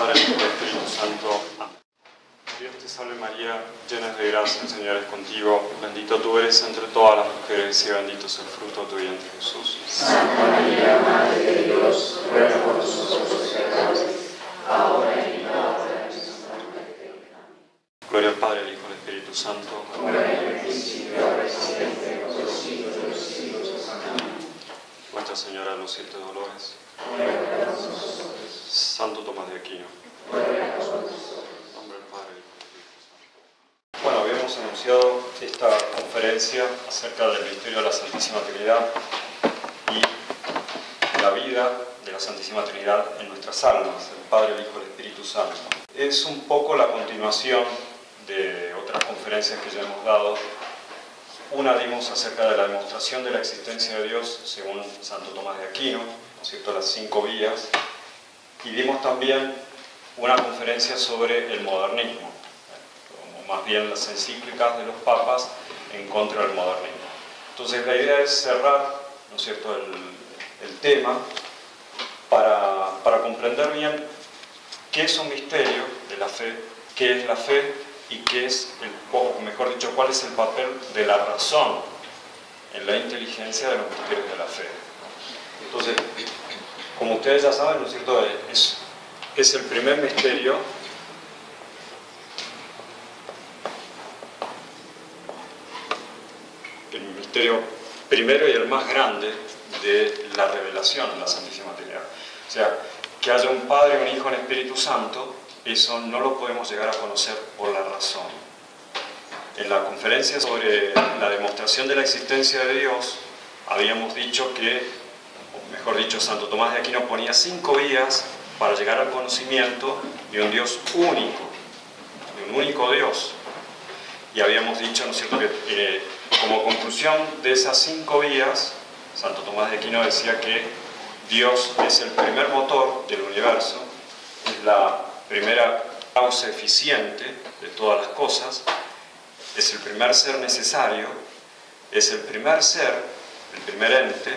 Padre, Hijo y Espíritu Santo. Amén. Dios te salve María, llena de gracia, el Señor es contigo. Bendita tú eres entre todas las mujeres y bendito es el fruto de tu vientre, Jesús. Santa María, Madre de Dios, ruega por nosotros pecadores, ahora y en la hora de nuestra muerte. Gloria al Padre, al Hijo y al Espíritu Santo. Como era en el principio, ahora y siempre, por los siglos de los siglos. Amén. Nuestra Señora de los Siete Dolores. Ruega por nosotros. Santo Tomás de Aquino. Ruega por nosotros. En nombre del Padre, del Hijo y del Espíritu Santo. Bueno, habíamos anunciado esta conferencia acerca del misterio de la Santísima Trinidad y la vida de la Santísima Trinidad en nuestras almas, el Padre, el Hijo y el Espíritu Santo. Es un poco la continuación de otras conferencias que ya hemos dado. Una dimos acerca de la demostración de la existencia de Dios según Santo Tomás de Aquino, ¿no es cierto?, las 5 vías, y dimos también una conferencia sobre el modernismo, o más bien las encíclicas de los papas en contra del modernismo. Entonces la idea es cerrar, ¿no es cierto?, el tema para comprender bien qué es un misterio de la fe, qué es la fe y qué es, o mejor dicho, cuál es el papel de la razón en la inteligencia de los misterios de la fe. Entonces, como ustedes ya saben, ¿no es cierto?, es el primer misterio primero y el más grande de la revelación de la Santísima Trinidad. O sea, que haya un Padre, un Hijo, un Espíritu Santo, eso no lo podemos llegar a conocer por la razón. En la conferencia sobre la demostración de la existencia de Dios, habíamos dicho que, o mejor dicho, Santo Tomás de Aquino ponía 5 vías para llegar al conocimiento de un Dios único, de un único Dios. Y habíamos dicho, ¿no es cierto?, que como conclusión de esas 5 vías, Santo Tomás de Aquino decía que Dios es el primer motor del universo, es la primera causa eficiente de todas las cosas, es el primer ser necesario, es el primer ser, el primer ente,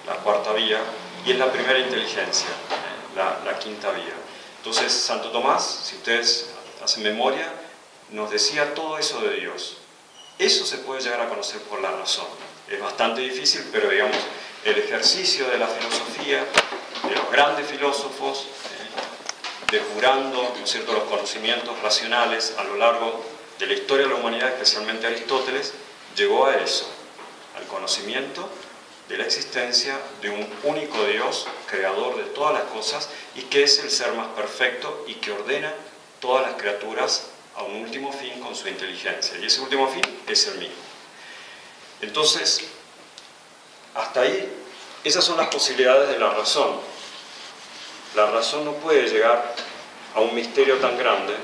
la 4ª vía, y es la primera inteligencia, la 5ª vía. Entonces, Santo Tomás, si ustedes hacen memoria, nos decía todo eso de Dios. Eso se puede llegar a conocer por la razón. Es bastante difícil, pero digamos, el ejercicio de la filosofía, de los grandes filósofos, depurando, ¿no es cierto?, los conocimientos racionales a lo largo de la historia de la humanidad, especialmente Aristóteles, llegó a eso, al conocimiento de la existencia de un único Dios, creador de todas las cosas, y que es el ser más perfecto y que ordena todas las criaturas a un último fin con su inteligencia. Y ese último fin es el mismo. Entonces, hasta ahí, esas son las posibilidades de la razón. La razón no puede llegar a un misterio tan grande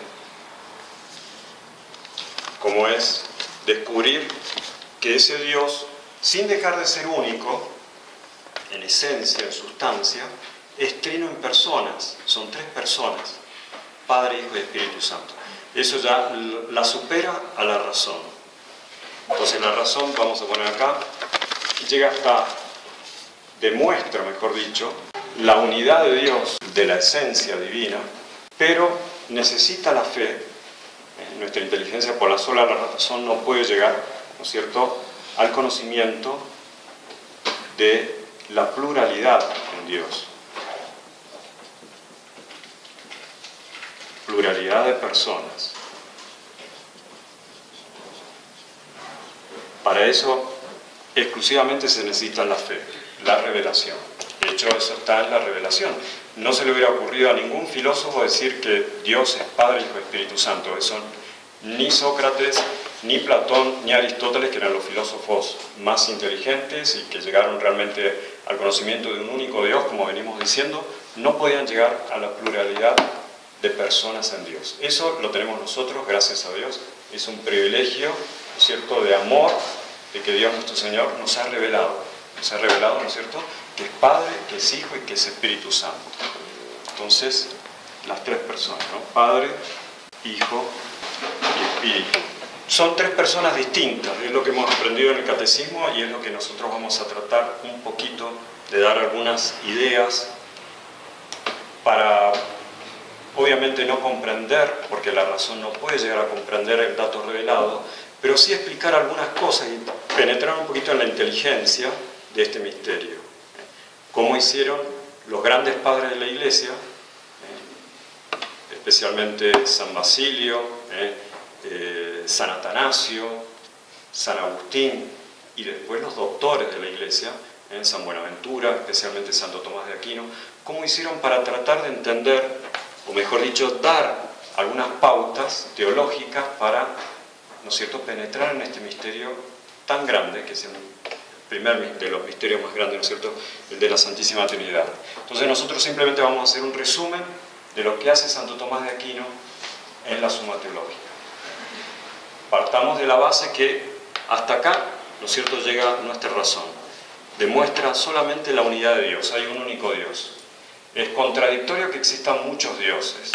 como es descubrir que ese Dios, sin dejar de ser único, en esencia, en sustancia, es trino en personas, son 3 personas, Padre, Hijo y Espíritu Santo. Eso ya la supera a la razón. Entonces la razón, vamos a poner acá, llega hasta, demuestra, mejor dicho, la unidad de Dios, de la esencia divina, pero necesita la fe. Nuestra inteligencia por la sola razón no puede llegar, ¿no es cierto?, al conocimiento de la pluralidad en Dios. Pluralidad de personas. Para eso exclusivamente se necesita la fe, la revelación. De hecho, eso está en la revelación. No se le hubiera ocurrido a ningún filósofo decir que Dios es Padre, Hijo y Espíritu Santo. Eso ni Sócrates, ni Platón, ni Aristóteles, que eran los filósofos más inteligentes y que llegaron realmente al conocimiento de un único Dios, como venimos diciendo, no podían llegar a la pluralidad de personas en Dios. Eso lo tenemos nosotros, gracias a Dios. Es un privilegio, ¿no es cierto?, de amor, de que Dios nuestro Señor nos ha revelado. Nos ha revelado, ¿no es cierto?, que es Padre, que es Hijo y que es Espíritu Santo. Entonces, las 3 personas, ¿no? Padre, Hijo y Espíritu. Son 3 personas distintas, es lo que hemos aprendido en el Catecismo y es lo que nosotros vamos a tratar un poquito de dar algunas ideas para, obviamente no comprender, porque la razón no puede llegar a comprender el dato revelado, pero sí explicar algunas cosas y penetrar un poquito en la inteligencia de este misterio. Cómo hicieron los grandes padres de la Iglesia, especialmente San Basilio, San Atanasio, San Agustín, y después los doctores de la Iglesia, San Buenaventura, especialmente Santo Tomás de Aquino, cómo hicieron para tratar de entender, o mejor dicho, dar algunas pautas teológicas para, ¿no es cierto?, penetrar en este misterio tan grande, que es el primer de los misterios más grandes, ¿no es cierto?, el de la Santísima Trinidad. Entonces nosotros simplemente vamos a hacer un resumen de lo que hace Santo Tomás de Aquino en la Suma Teológica. Partamos de la base que hasta acá, ¿no es cierto?, llega nuestra razón. Demuestra solamente la unidad de Dios, hay un único Dios. Es contradictorio que existan muchos dioses.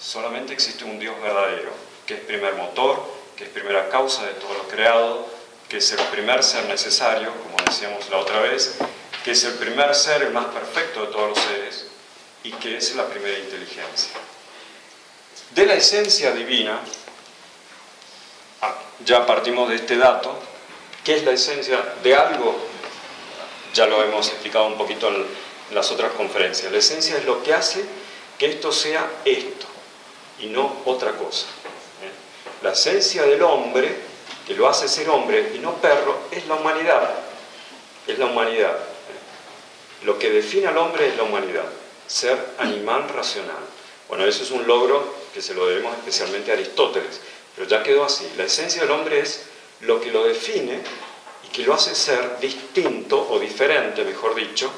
Solamente existe un Dios verdadero, que es primer motor, que es primera causa de todo lo creado, que es el primer ser necesario, como decíamos la otra vez, que es el primer ser, el más perfecto de todos los seres, y que es la primera inteligencia. De la esencia divina, ya partimos de este dato. ¿Qué es la esencia de algo? Ya lo hemos explicado un poquito en las otras conferencias. La esencia es lo que hace que esto sea esto y no otra cosa. La esencia del hombre, que lo hace ser hombre y no perro, es la humanidad. Es la humanidad. Lo que define al hombre es la humanidad. Ser animal racional. Bueno, eso es un logro que se lo debemos especialmente a Aristóteles. Pero ya quedó así. La esencia del hombre es lo que lo define y que lo hace ser distinto o diferente, mejor dicho,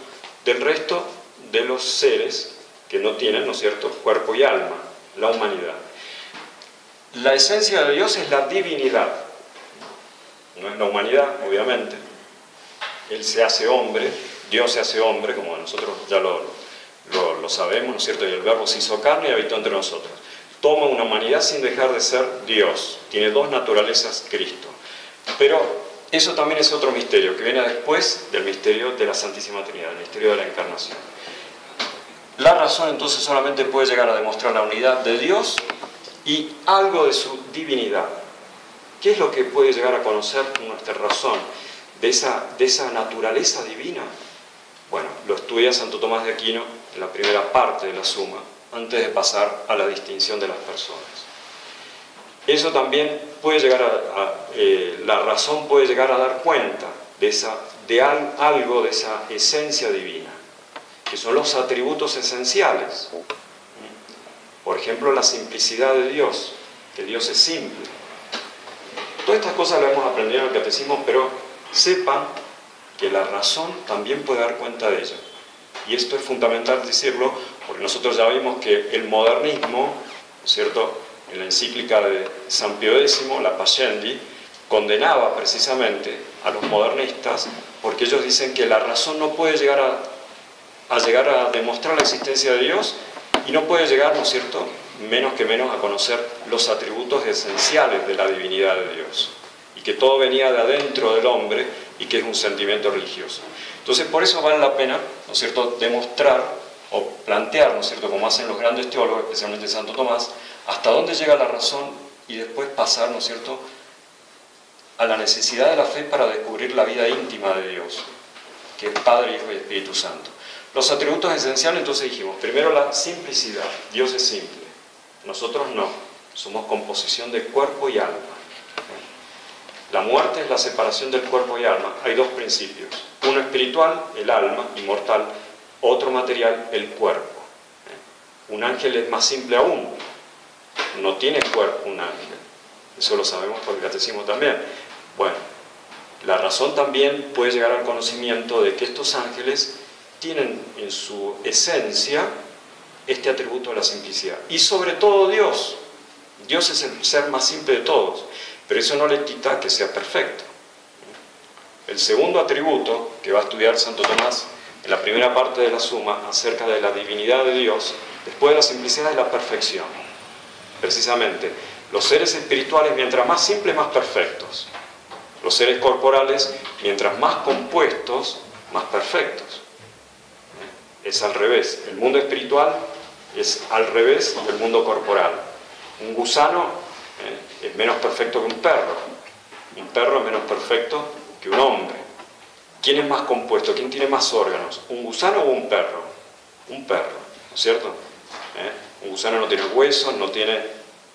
del resto de los seres que no tienen, ¿no es cierto?, cuerpo y alma, la humanidad. La esencia de Dios es la divinidad. No es la humanidad, obviamente. Él se hace hombre, Dios se hace hombre, como nosotros ya lo sabemos, ¿no es cierto?, y el Verbo se hizo carne y habitó entre nosotros. Toma una humanidad sin dejar de ser Dios. Tiene dos naturalezas Cristo. Pero eso también es otro misterio, que viene después del misterio de la Santísima Trinidad, el misterio de la Encarnación. La razón entonces solamente puede llegar a demostrar la unidad de Dios y algo de su divinidad. ¿Qué es lo que puede llegar a conocer nuestra razón de esa naturaleza divina? Bueno, lo estudia Santo Tomás de Aquino en la primera parte de la Suma, antes de pasar a la distinción de las personas. Eso también puede llegar la razón puede llegar a dar cuenta de algo de esa esencia divina, que son los atributos esenciales. Por ejemplo, la simplicidad de Dios, que Dios es simple. Todas estas cosas las hemos aprendido en el catecismo, pero sepan que la razón también puede dar cuenta de ello. Y esto es fundamental decirlo, porque nosotros ya vimos que el modernismo, ¿no es cierto?, en la encíclica de San Pío X, la Pascendi, condenaba precisamente a los modernistas, porque ellos dicen que la razón no puede llegar a demostrar la existencia de Dios y no puede llegar, ¿no es cierto?, menos a conocer los atributos esenciales de la divinidad de Dios, y que todo venía de adentro del hombre y que es un sentimiento religioso. Entonces, por eso vale la pena, ¿no es cierto?, demostrar o plantear, ¿no es cierto?, como hacen los grandes teólogos, especialmente Santo Tomás, hasta dónde llega la razón y después pasar, ¿no es cierto?, a la necesidad de la fe para descubrir la vida íntima de Dios, que es Padre, Hijo y Espíritu Santo. Los atributos esenciales, entonces dijimos, primero la simplicidad. Dios es simple, nosotros no, somos composición de cuerpo y alma. La muerte es la separación del cuerpo y alma. Hay dos principios, uno espiritual, el alma, inmortal, otro material, el cuerpo. Un ángel es más simple aún, no tiene cuerpo un ángel, eso lo sabemos por el catecismo también. Bueno, la razón también puede llegar al conocimiento de que estos ángeles tienen en su esencia este atributo de la simplicidad. Y sobre todo Dios. Dios es el ser más simple de todos, pero eso no le quita que sea perfecto. El segundo atributo que va a estudiar Santo Tomás en la primera parte de la Suma acerca de la divinidad de Dios, después de la simplicidad, es la perfección. Precisamente, los seres espirituales, mientras más simples, más perfectos. Los seres corporales, mientras más compuestos, más perfectos. Es al revés. El mundo espiritual es al revés del mundo corporal. Un gusano es menos perfecto que un perro es menos perfecto que un hombre. ¿Quién es más compuesto? ¿Quién tiene más órganos? ¿Un gusano o un perro? Un perro, ¿no es cierto? Un gusano no tiene huesos, no tiene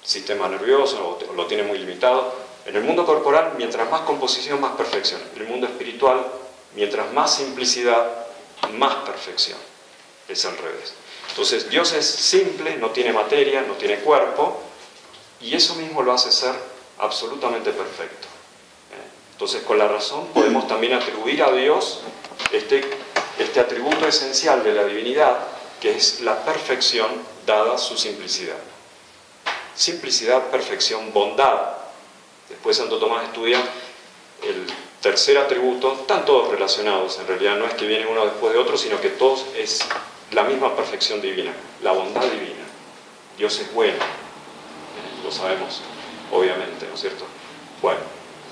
sistema nervioso, lo tiene muy limitado. En el mundo corporal, mientras más composición, más perfección. En el mundo espiritual, mientras más simplicidad, más perfección. Es al revés. Entonces, Dios es simple, no tiene materia, no tiene cuerpo, y eso mismo lo hace ser absolutamente perfecto. Entonces, con la razón podemos también atribuir a Dios este atributo esencial de la divinidad, que es la perfección dada su simplicidad. Simplicidad, perfección, bondad. Después Santo Tomás estudia el tercer atributo, están todos relacionados, en realidad no es que viene uno después de otro, sino que todos es la misma perfección divina, la bondad divina. Dios es bueno, lo sabemos, obviamente, ¿no es cierto? Bueno,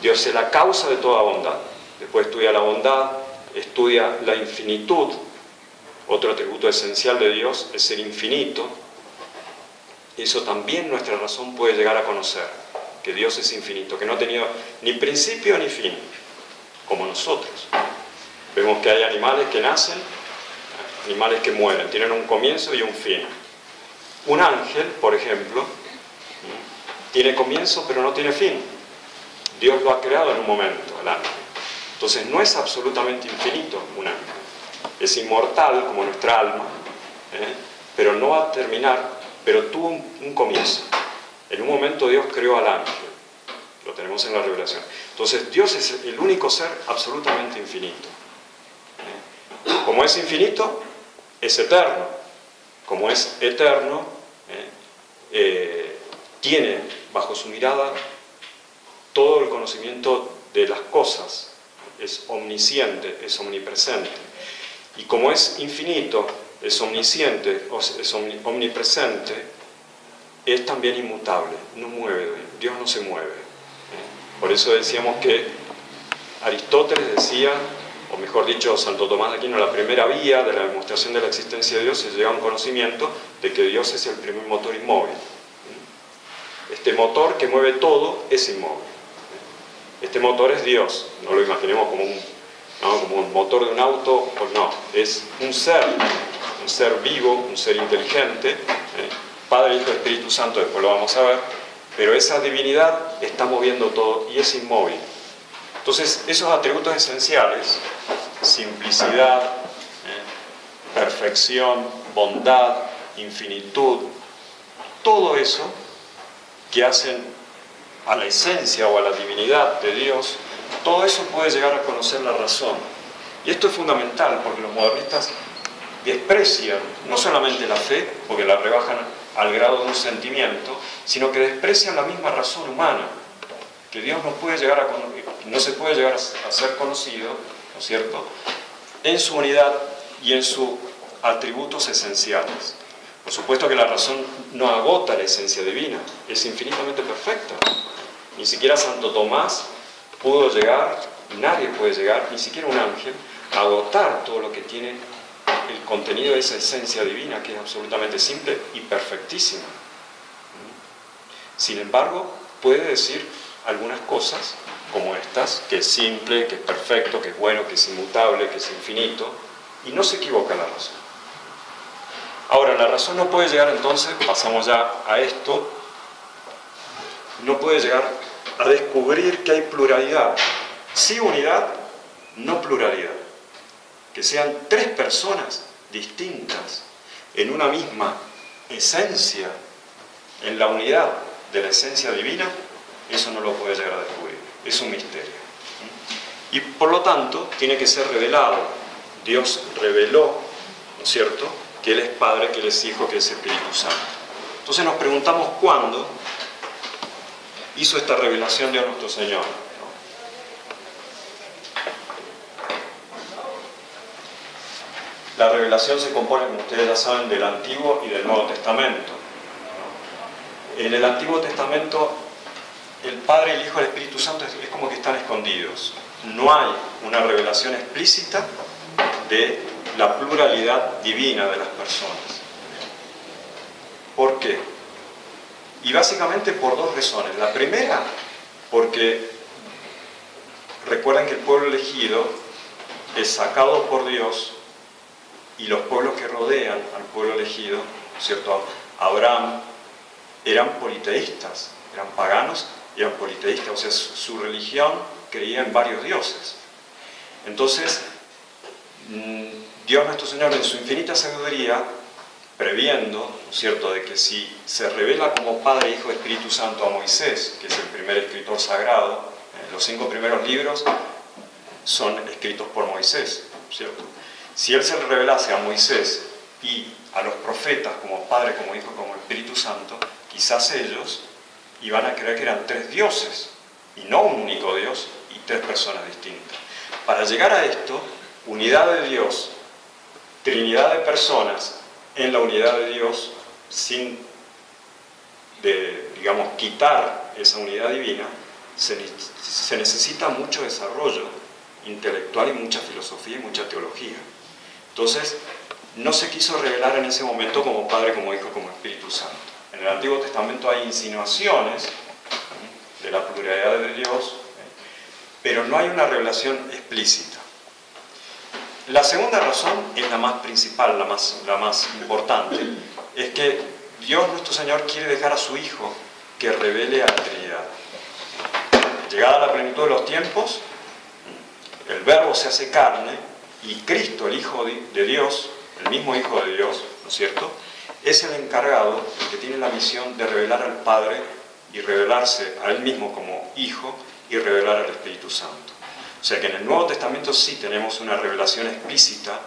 Dios es la causa de toda bondad. Después estudia la bondad, estudia la infinitud. Otro atributo esencial de Dios es ser infinito. Eso también nuestra razón puede llegar a conocer, que Dios es infinito, que no ha tenido ni principio ni fin, como nosotros. Vemos que hay animales que nacen, animales que mueren, tienen un comienzo y un fin. Un ángel, por ejemplo, tiene comienzo pero no tiene fin. Dios lo ha creado en un momento, el ángel. Entonces no es absolutamente infinito un ángel. Es inmortal como nuestra alma, pero no va a terminar, pero tuvo un comienzo. En un momento Dios creó al ángel. Lo tenemos en la revelación. Entonces Dios es el único ser absolutamente infinito. Como es infinito, es eterno. Como es eterno, tiene bajo su mirada todo el conocimiento de las cosas. Es omnisciente, es omnipresente. Y como es infinito, es omnisciente, es omnipresente, es también inmutable, no mueve, Dios no se mueve. Por eso decíamos que Aristóteles decía, o mejor dicho, Santo Tomás de Aquino, la primera vía de la demostración de la existencia de Dios es llegar a un conocimiento de que Dios es el primer motor inmóvil. Este motor que mueve todo es inmóvil. Este motor es Dios, no lo imaginemos como un motor de un auto, pues no, es un ser vivo, un ser inteligente, Padre, Hijo, Espíritu Santo, después lo vamos a ver, pero esa divinidad está moviendo todo y es inmóvil. Entonces, esos atributos esenciales, simplicidad, perfección, bondad, infinitud, todo eso que hacen a la esencia o a la divinidad de Dios, todo eso puede llegar a conocer la razón. Y esto es fundamental porque los modernistas desprecian no solamente la fe, porque la rebajan al grado de un sentimiento, sino que desprecian la misma razón humana, que Dios no se puede llegar a ser conocido, ¿no es cierto?, en su unidad y en sus atributos esenciales. Por supuesto que la razón no agota la esencia divina, es infinitamente perfecta. Ni siquiera Santo Tomás pudo llegar, nadie puede llegar, ni siquiera un ángel, a agotar todo lo que tiene el contenido de esa esencia divina, que es absolutamente simple y perfectísima. Sin embargo, puede decir algunas cosas como estas, que es simple, que es perfecto, que es bueno, que es inmutable, que es infinito, y no se equivoca la razón. Ahora, la razón no puede llegar entonces, pasamos ya a esto, no puede llegar a descubrir que hay pluralidad. Sí unidad, no pluralidad. Que sean tres personas distintas en una misma esencia, en la unidad de la esencia divina, eso no lo puede llegar a descubrir. Es un misterio. Y por lo tanto, tiene que ser revelado. Dios reveló, ¿no es cierto?, que Él es Padre, que Él es Hijo, que Él es Espíritu Santo. Entonces nos preguntamos cuándo hizo esta revelación Dios nuestro Señor. La revelación se compone, como ustedes ya saben, del Antiguo y del Nuevo Testamento. En el Antiguo Testamento, el Padre, el Hijo y el Espíritu Santo es como que están escondidos. No hay una revelación explícita de la pluralidad divina de las personas. ¿Por qué? Y básicamente por dos razones. La primera, porque recuerden que el pueblo elegido es sacado por Dios y los pueblos que rodean al pueblo elegido, ¿cierto? Abraham, eran politeístas, eran paganos y eran politeístas, o sea, su religión creía en varios dioses. Entonces, Dios nuestro Señor en su infinita sabiduría, previendo, ¿no es cierto?, de que si se revela como Padre, Hijo y Espíritu Santo a Moisés, que es el primer escritor sagrado, los 5 primeros libros son escritos por Moisés, ¿cierto? Si él se revelase a Moisés y a los profetas como Padre, como Hijo, como Espíritu Santo, quizás ellos iban a creer que eran 3 dioses y no un único Dios y 3 personas distintas. Para llegar a esto, unidad de Dios, Trinidad de personas en la unidad de Dios, sin, digamos, quitar esa unidad divina, se necesita mucho desarrollo intelectual y mucha filosofía y mucha teología. Entonces, no se quiso revelar en ese momento como Padre, como Hijo, como Espíritu Santo. En el Antiguo Testamento hay insinuaciones de la pluralidad de Dios, pero no hay una revelación explícita. La segunda razón es la más principal, la más importante, es que Dios nuestro Señor quiere dejar a su Hijo que revele a la Trinidad. Llegada la plenitud de los tiempos, el Verbo se hace carne y Cristo, el Hijo de Dios, el mismo Hijo de Dios, ¿no es cierto?, es el encargado, el que tiene la misión de revelar al Padre y revelarse a Él mismo como Hijo y revelar al Espíritu Santo. O sea que en el Nuevo Testamento sí tenemos una revelación explícita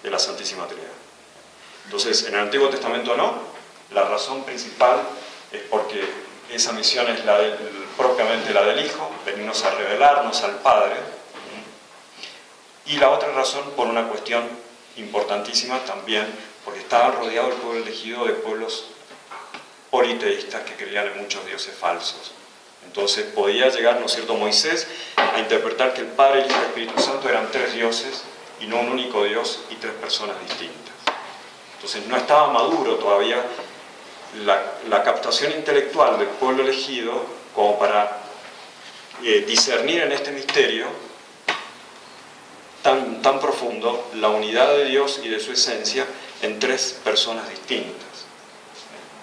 de la Santísima Trinidad. Entonces, en el Antiguo Testamento no. La razón principal es porque esa misión es propiamente la del Hijo, venirnos a revelarnos al Padre. Y la otra razón, por una cuestión importantísima también, porque estaba rodeado el pueblo elegido de pueblos politeístas que creían en muchos dioses falsos. Entonces podía llegar, ¿no es cierto?, Moisés a interpretar que el Padre, el Hijo y el Espíritu Santo eran 3 dioses y no un único Dios y 3 personas distintas. Entonces no estaba maduro todavía la captación intelectual del pueblo elegido como para discernir en este misterio tan profundo la unidad de Dios y de su esencia en 3 personas distintas.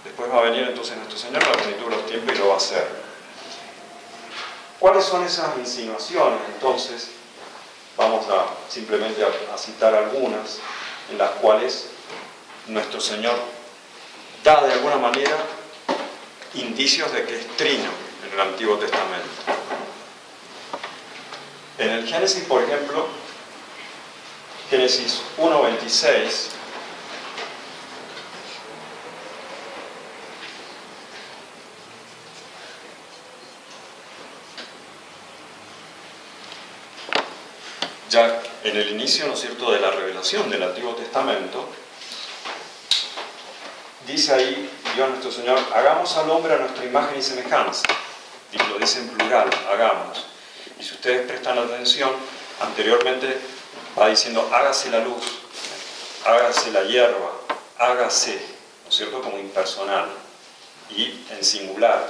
Después va a venir entonces nuestro Señor a la plenitud de los tiempos y lo va a hacer. ¿Cuáles son esas insinuaciones? Entonces, vamos simplemente a citar algunas en las cuales nuestro Señor da de alguna manera indicios de que es trino en el Antiguo Testamento. En el Génesis, por ejemplo, Génesis 1:26, ya en el inicio, ¿no es cierto?, de la revelación del Antiguo Testamento, dice ahí Dios nuestro Señor, hagamos al hombre a nuestra imagen y semejanza, y lo dice en plural, hagamos. Y si ustedes prestan atención, anteriormente va diciendo, hágase la luz, hágase la hierba, hágase, ¿no es cierto?, como impersonal y en singular.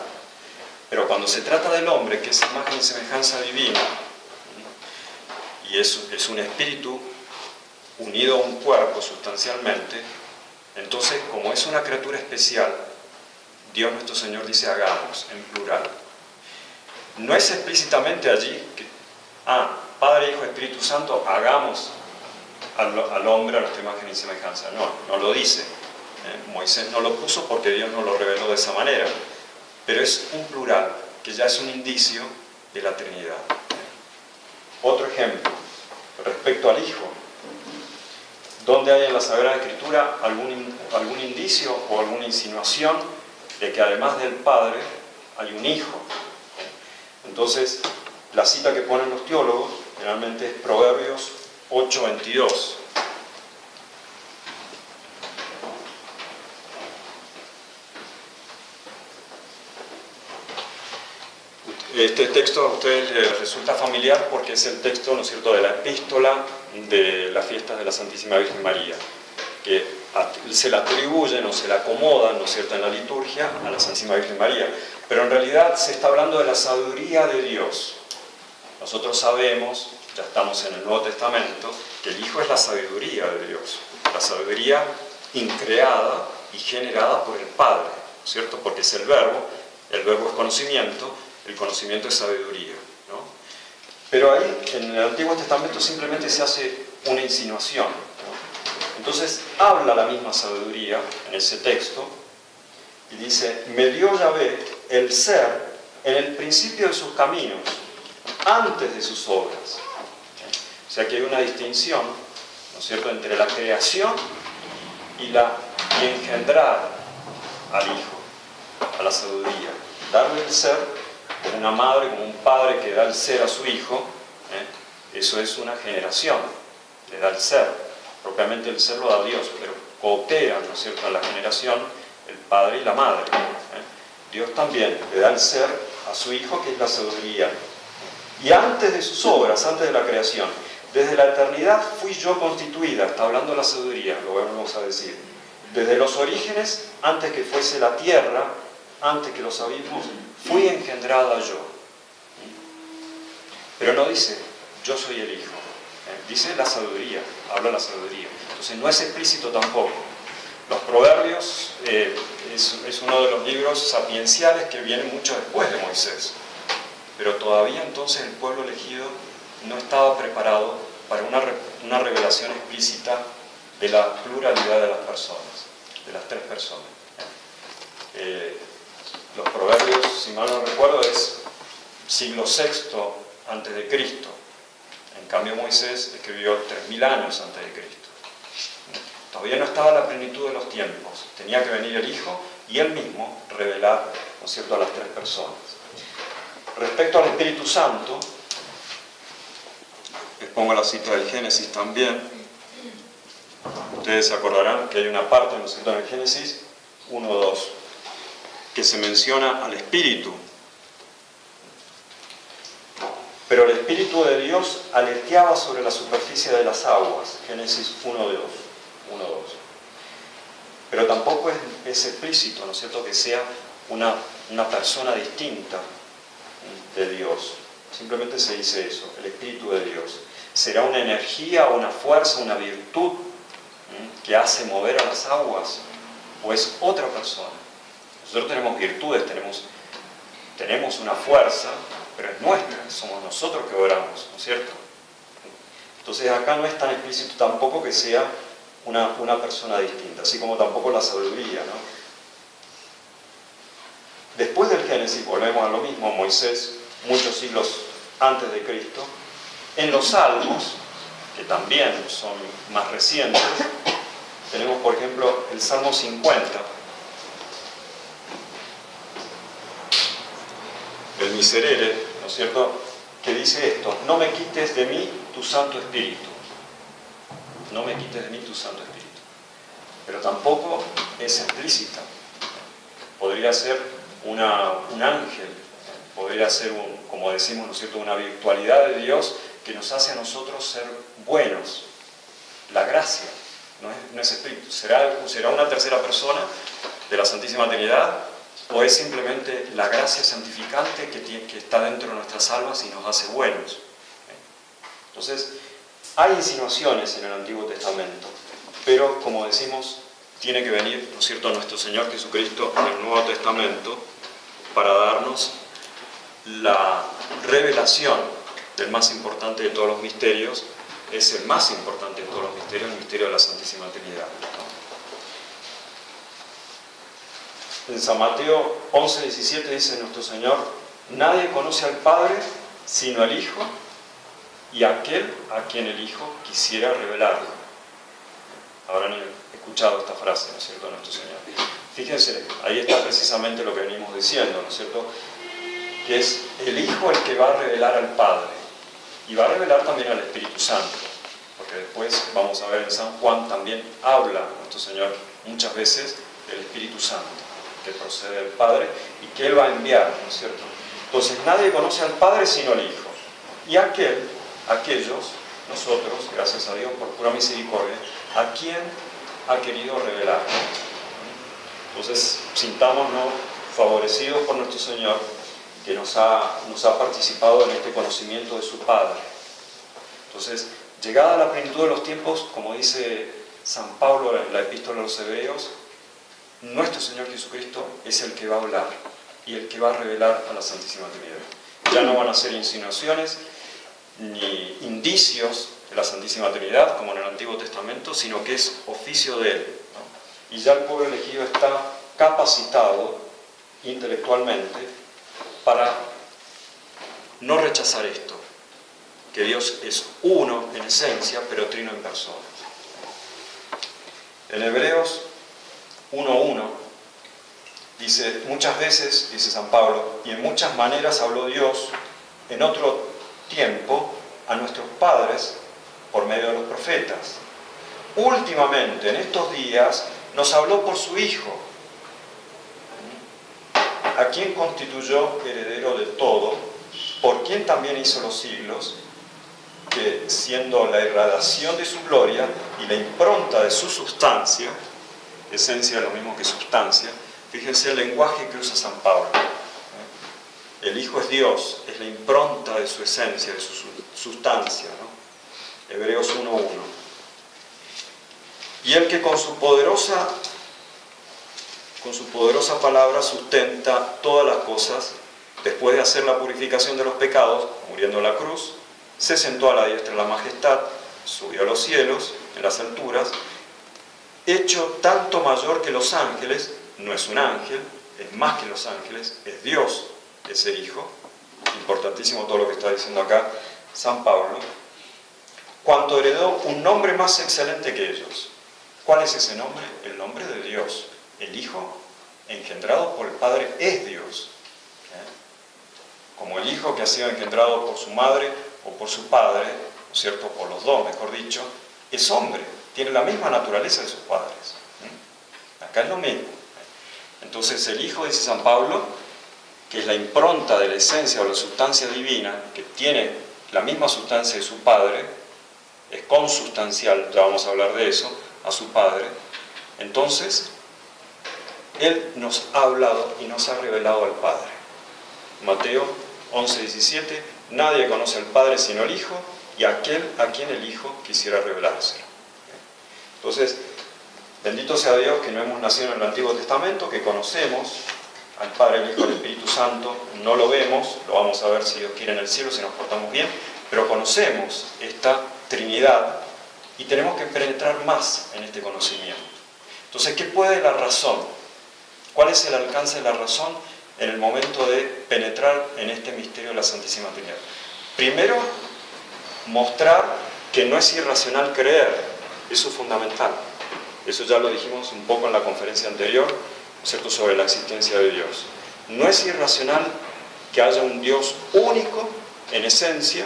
Pero cuando se trata del hombre, que es imagen y semejanza divina, y es un espíritu unido a un cuerpo sustancialmente, entonces, como es una criatura especial, Dios nuestro Señor dice hagamos, en plural. No es explícitamente allí que, Padre, Hijo, Espíritu Santo, hagamos al hombre a nuestra imagen y semejanza. No lo dice. Moisés no lo puso porque Dios no lo reveló de esa manera. Pero es un plural, que ya es un indicio de la Trinidad. Otro ejemplo, respecto al Hijo. ¿Dónde hay en la Sagrada Escritura algún indicio o alguna insinuación de que además del Padre hay un Hijo? Entonces, la cita que ponen los teólogos generalmente es Proverbios 8:22. Este texto a ustedes les resulta familiar porque es el texto, ¿no es cierto?, de la epístola de las fiestas de la Santísima Virgen María. que se le atribuyen o se le acomodan, ¿no es cierto?, en la liturgia a la Santísima Virgen María. Pero en realidad se está hablando de la sabiduría de Dios. Nosotros sabemos, ya estamos en el Nuevo Testamento, que el Hijo es la sabiduría de Dios, la sabiduría increada y generada por el Padre, ¿no es cierto?, porque es el verbo es conocimiento, el conocimiento es sabiduría, ¿no? Pero ahí, en el Antiguo Testamento, simplemente se hace una insinuación, ¿no? Entonces, habla la misma sabiduría en ese texto, y dice, me dio Yahvé el ser en el principio de sus caminos, antes de sus obras. O sea que hay una distinción, ¿no es cierto?, entre la creación y engendrar al Hijo, a la sabiduría. Darle el ser, como una madre, como un padre que da el ser a su hijo, eso es una generación, le da el ser. Propiamente el ser lo da Dios, pero cooperan, ¿no es cierto?, en la generación el padre y la madre. Dios también le da el ser a su hijo, que es la sabiduría. Y antes de sus obras, antes de la creación, desde la eternidad fui yo constituida, está hablando de la sabiduría, lo vamos a decir. Desde los orígenes, antes que fuese la tierra, antes que los abismos, fui engendrada yo. Pero no dice, yo soy el Hijo. Dice la sabiduría, habla la sabiduría. Entonces no es explícito tampoco. Los Proverbios es uno de los libros sapienciales que viene mucho después de Moisés. Pero todavía entonces el pueblo elegido no estaba preparado para una revelación explícita de la pluralidad de las personas, de las tres personas. Los Proverbios, si mal no recuerdo, es siglo VI antes de Cristo. En cambio Moisés escribió 3000 años antes de Cristo. Todavía no estaba la plenitud de los tiempos. Tenía que venir el Hijo y Él mismo revelar, ¿no es cierto?, a las tres personas. Respecto al Espíritu Santo, les pongo la cita del Génesis también. Ustedes se acordarán que hay una parte, ¿no es cierto?, en el Génesis 1:2, que se menciona al Espíritu. Pero el Espíritu de Dios aleteaba sobre la superficie de las aguas. Génesis 1:2. Pero tampoco es explícito, ¿no es cierto?, que sea una persona distinta de Dios. Simplemente se dice eso, el Espíritu de Dios. ¿Será una energía, una fuerza, una virtud que hace mover a las aguas? ¿O es otra persona? Nosotros tenemos virtudes, tenemos una fuerza, pero es nuestra, somos nosotros que oramos, ¿no es cierto? Entonces acá no es tan explícito tampoco que sea una persona distinta, así como tampoco la sabiduría, ¿no? Después del Génesis, volvemos a lo mismo, Moisés, muchos siglos antes de Cristo, en los Salmos, que también son más recientes, tenemos por ejemplo el Salmo 50, el Miserere, ¿no es cierto?, que dice esto: no me quites de mí tu Santo Espíritu. No me quites de mí tu Santo Espíritu. Pero tampoco es explícita. Podría ser un ángel, podría ser, como decimos, ¿no es cierto?, una virtualidad de Dios que nos hace a nosotros ser buenos. La gracia no es espíritu. ¿Será una tercera persona de la Santísima Trinidad? ¿O es simplemente la gracia santificante que está dentro de nuestras almas y nos hace buenos? Entonces, hay insinuaciones en el Antiguo Testamento, pero como decimos, tiene que venir, ¿no es cierto?, nuestro Señor Jesucristo en el Nuevo Testamento para darnos la revelación del más importante de todos los misterios. Es el más importante de todos los misterios, el misterio de la Santísima Trinidad, ¿no? En San Mateo 11:17 dice nuestro Señor: nadie conoce al Padre sino al Hijo y aquel a quien el Hijo quisiera revelarlo. Habrán escuchado esta frase, ¿no es cierto?, de nuestro Señor. Fíjense, ahí está precisamente lo que venimos diciendo, ¿no es cierto?, que es el Hijo el que va a revelar al Padre y va a revelar también al Espíritu Santo, porque después vamos a ver en San Juan también habla nuestro Señor muchas veces del Espíritu Santo, que procede del Padre y que Él va a enviar, ¿no es cierto? Entonces nadie conoce al Padre sino al Hijo. Y aquellos, nosotros, gracias a Dios por pura misericordia, a quien ha querido revelar. Entonces, sintámonos favorecidos por nuestro Señor, que nos ha participado en este conocimiento de su Padre. Entonces, llegada a la plenitud de los tiempos, como dice San Pablo en la Epístola a los Hebreos, nuestro Señor Jesucristo es el que va a hablar y el que va a revelar a la Santísima Trinidad. Ya no van a ser insinuaciones ni indicios de la Santísima Trinidad, como en el Antiguo Testamento, sino que es oficio de Él, ¿no? Y ya el pueblo elegido está capacitado intelectualmente para no rechazar esto, que Dios es uno en esencia, pero trino en persona. En Hebreos 1:1 dice, muchas veces, dice San Pablo, y en muchas maneras habló Dios en otro tiempo a nuestros padres por medio de los profetas. Últimamente, en estos días, nos habló por su Hijo, a quien constituyó heredero de todo, por quien también hizo los siglos, que siendo la irradiación de su gloria y la impronta de su sustancia, esencia es lo mismo que sustancia, fíjense el lenguaje que usa San Pablo. El Hijo es Dios, es la impronta de su esencia, de su sustancia, ¿no? Hebreos 1:1. Y el que con su poderosa palabra sustenta todas las cosas, después de hacer la purificación de los pecados, muriendo en la cruz, se sentó a la diestra de la majestad, subió a los cielos, en las alturas, hecho tanto mayor que los ángeles, no es un ángel, es más que los ángeles, es Dios, es el Hijo. Importantísimo todo lo que está diciendo acá San Pablo. Cuanto heredó un nombre más excelente que ellos. ¿Cuál es ese nombre? El nombre de Dios. El Hijo, engendrado por el Padre, es Dios. Como el Hijo que ha sido engendrado por su madre o por su padre, ¿no es cierto?, por los dos, mejor dicho, es hombre, tiene la misma naturaleza de sus padres. Acá es lo mismo. Entonces el Hijo, dice San Pablo, que es la impronta de la esencia o la sustancia divina, que tiene la misma sustancia de su Padre, es consustancial, ya vamos a hablar de eso, a su Padre. Entonces, Él nos ha hablado y nos ha revelado al Padre. Mateo 11:17, nadie conoce al Padre sino el Hijo y aquel a quien el Hijo quisiera revelárselo. Entonces, bendito sea Dios que no hemos nacido en el Antiguo Testamento, que conocemos al Padre, el Hijo y el Espíritu Santo. No lo vemos, lo vamos a ver si Dios quiere en el cielo, si nos portamos bien, pero conocemos esta Trinidad y tenemos que penetrar más en este conocimiento. Entonces, ¿qué puede la razón? ¿Cuál es el alcance de la razón en el momento de penetrar en este misterio de la Santísima Trinidad? Primero, mostrar que no es irracional creer. Eso es fundamental. Eso ya lo dijimos un poco en la conferencia anterior, ¿no es cierto?, sobre la existencia de Dios. No es irracional que haya un Dios único en esencia,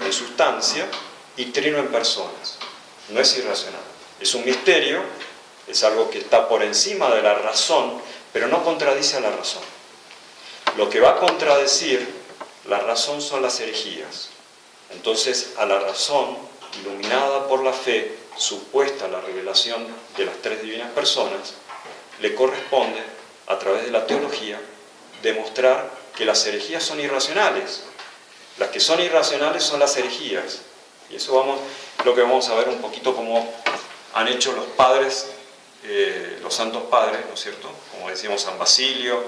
en sustancia, y trino en personas. No es irracional. Es un misterio, es algo que está por encima de la razón, pero no contradice a la razón. Lo que va a contradecir la razón son las herejías. Entonces, a la razón, iluminada por la fe, supuesta la revelación de las tres divinas personas, le corresponde, a través de la teología, demostrar que las herejías son irracionales. Las que son irracionales son las herejías. Y eso lo que vamos a ver un poquito cómo han hecho los padres, los santos padres, ¿no es cierto? Como decíamos, San Basilio,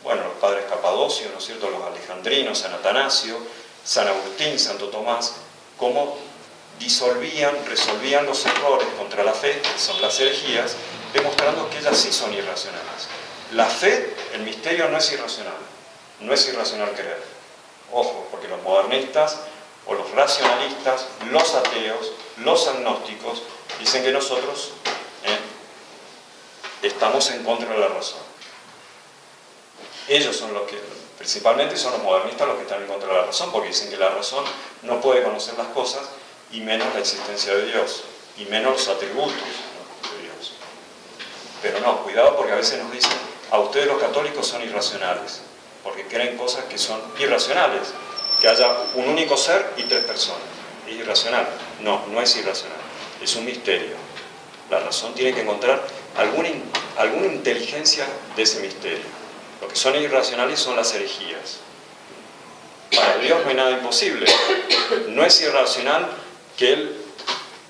los padres Capadocios, ¿no es cierto?, los alejandrinos, San Atanasio, San Agustín, Santo Tomás, cómo resolvían los errores contra la fe, que son las herejías, demostrando que ellas sí son irracionales. La fe, el misterio, no es irracional. No es irracional creer. Ojo, porque los modernistas o los racionalistas, los ateos, los agnósticos, dicen que nosotros estamos en contra de la razón. Ellos son los que, principalmente son los modernistas los que están en contra de la razón, porque dicen que la razón no puede conocer las cosas, y menos la existencia de Dios, y menos los atributos de Dios. Pero no, cuidado, porque a veces nos dicen, a ustedes los católicos son irracionales, porque creen cosas que son irracionales, que haya un único ser y tres personas. ¿Es irracional? No, no es irracional, es un misterio. La razón tiene que encontrar alguna inteligencia de ese misterio. Lo que son irracionales son las herejías. Para Dios no hay nada imposible. No es irracional que Él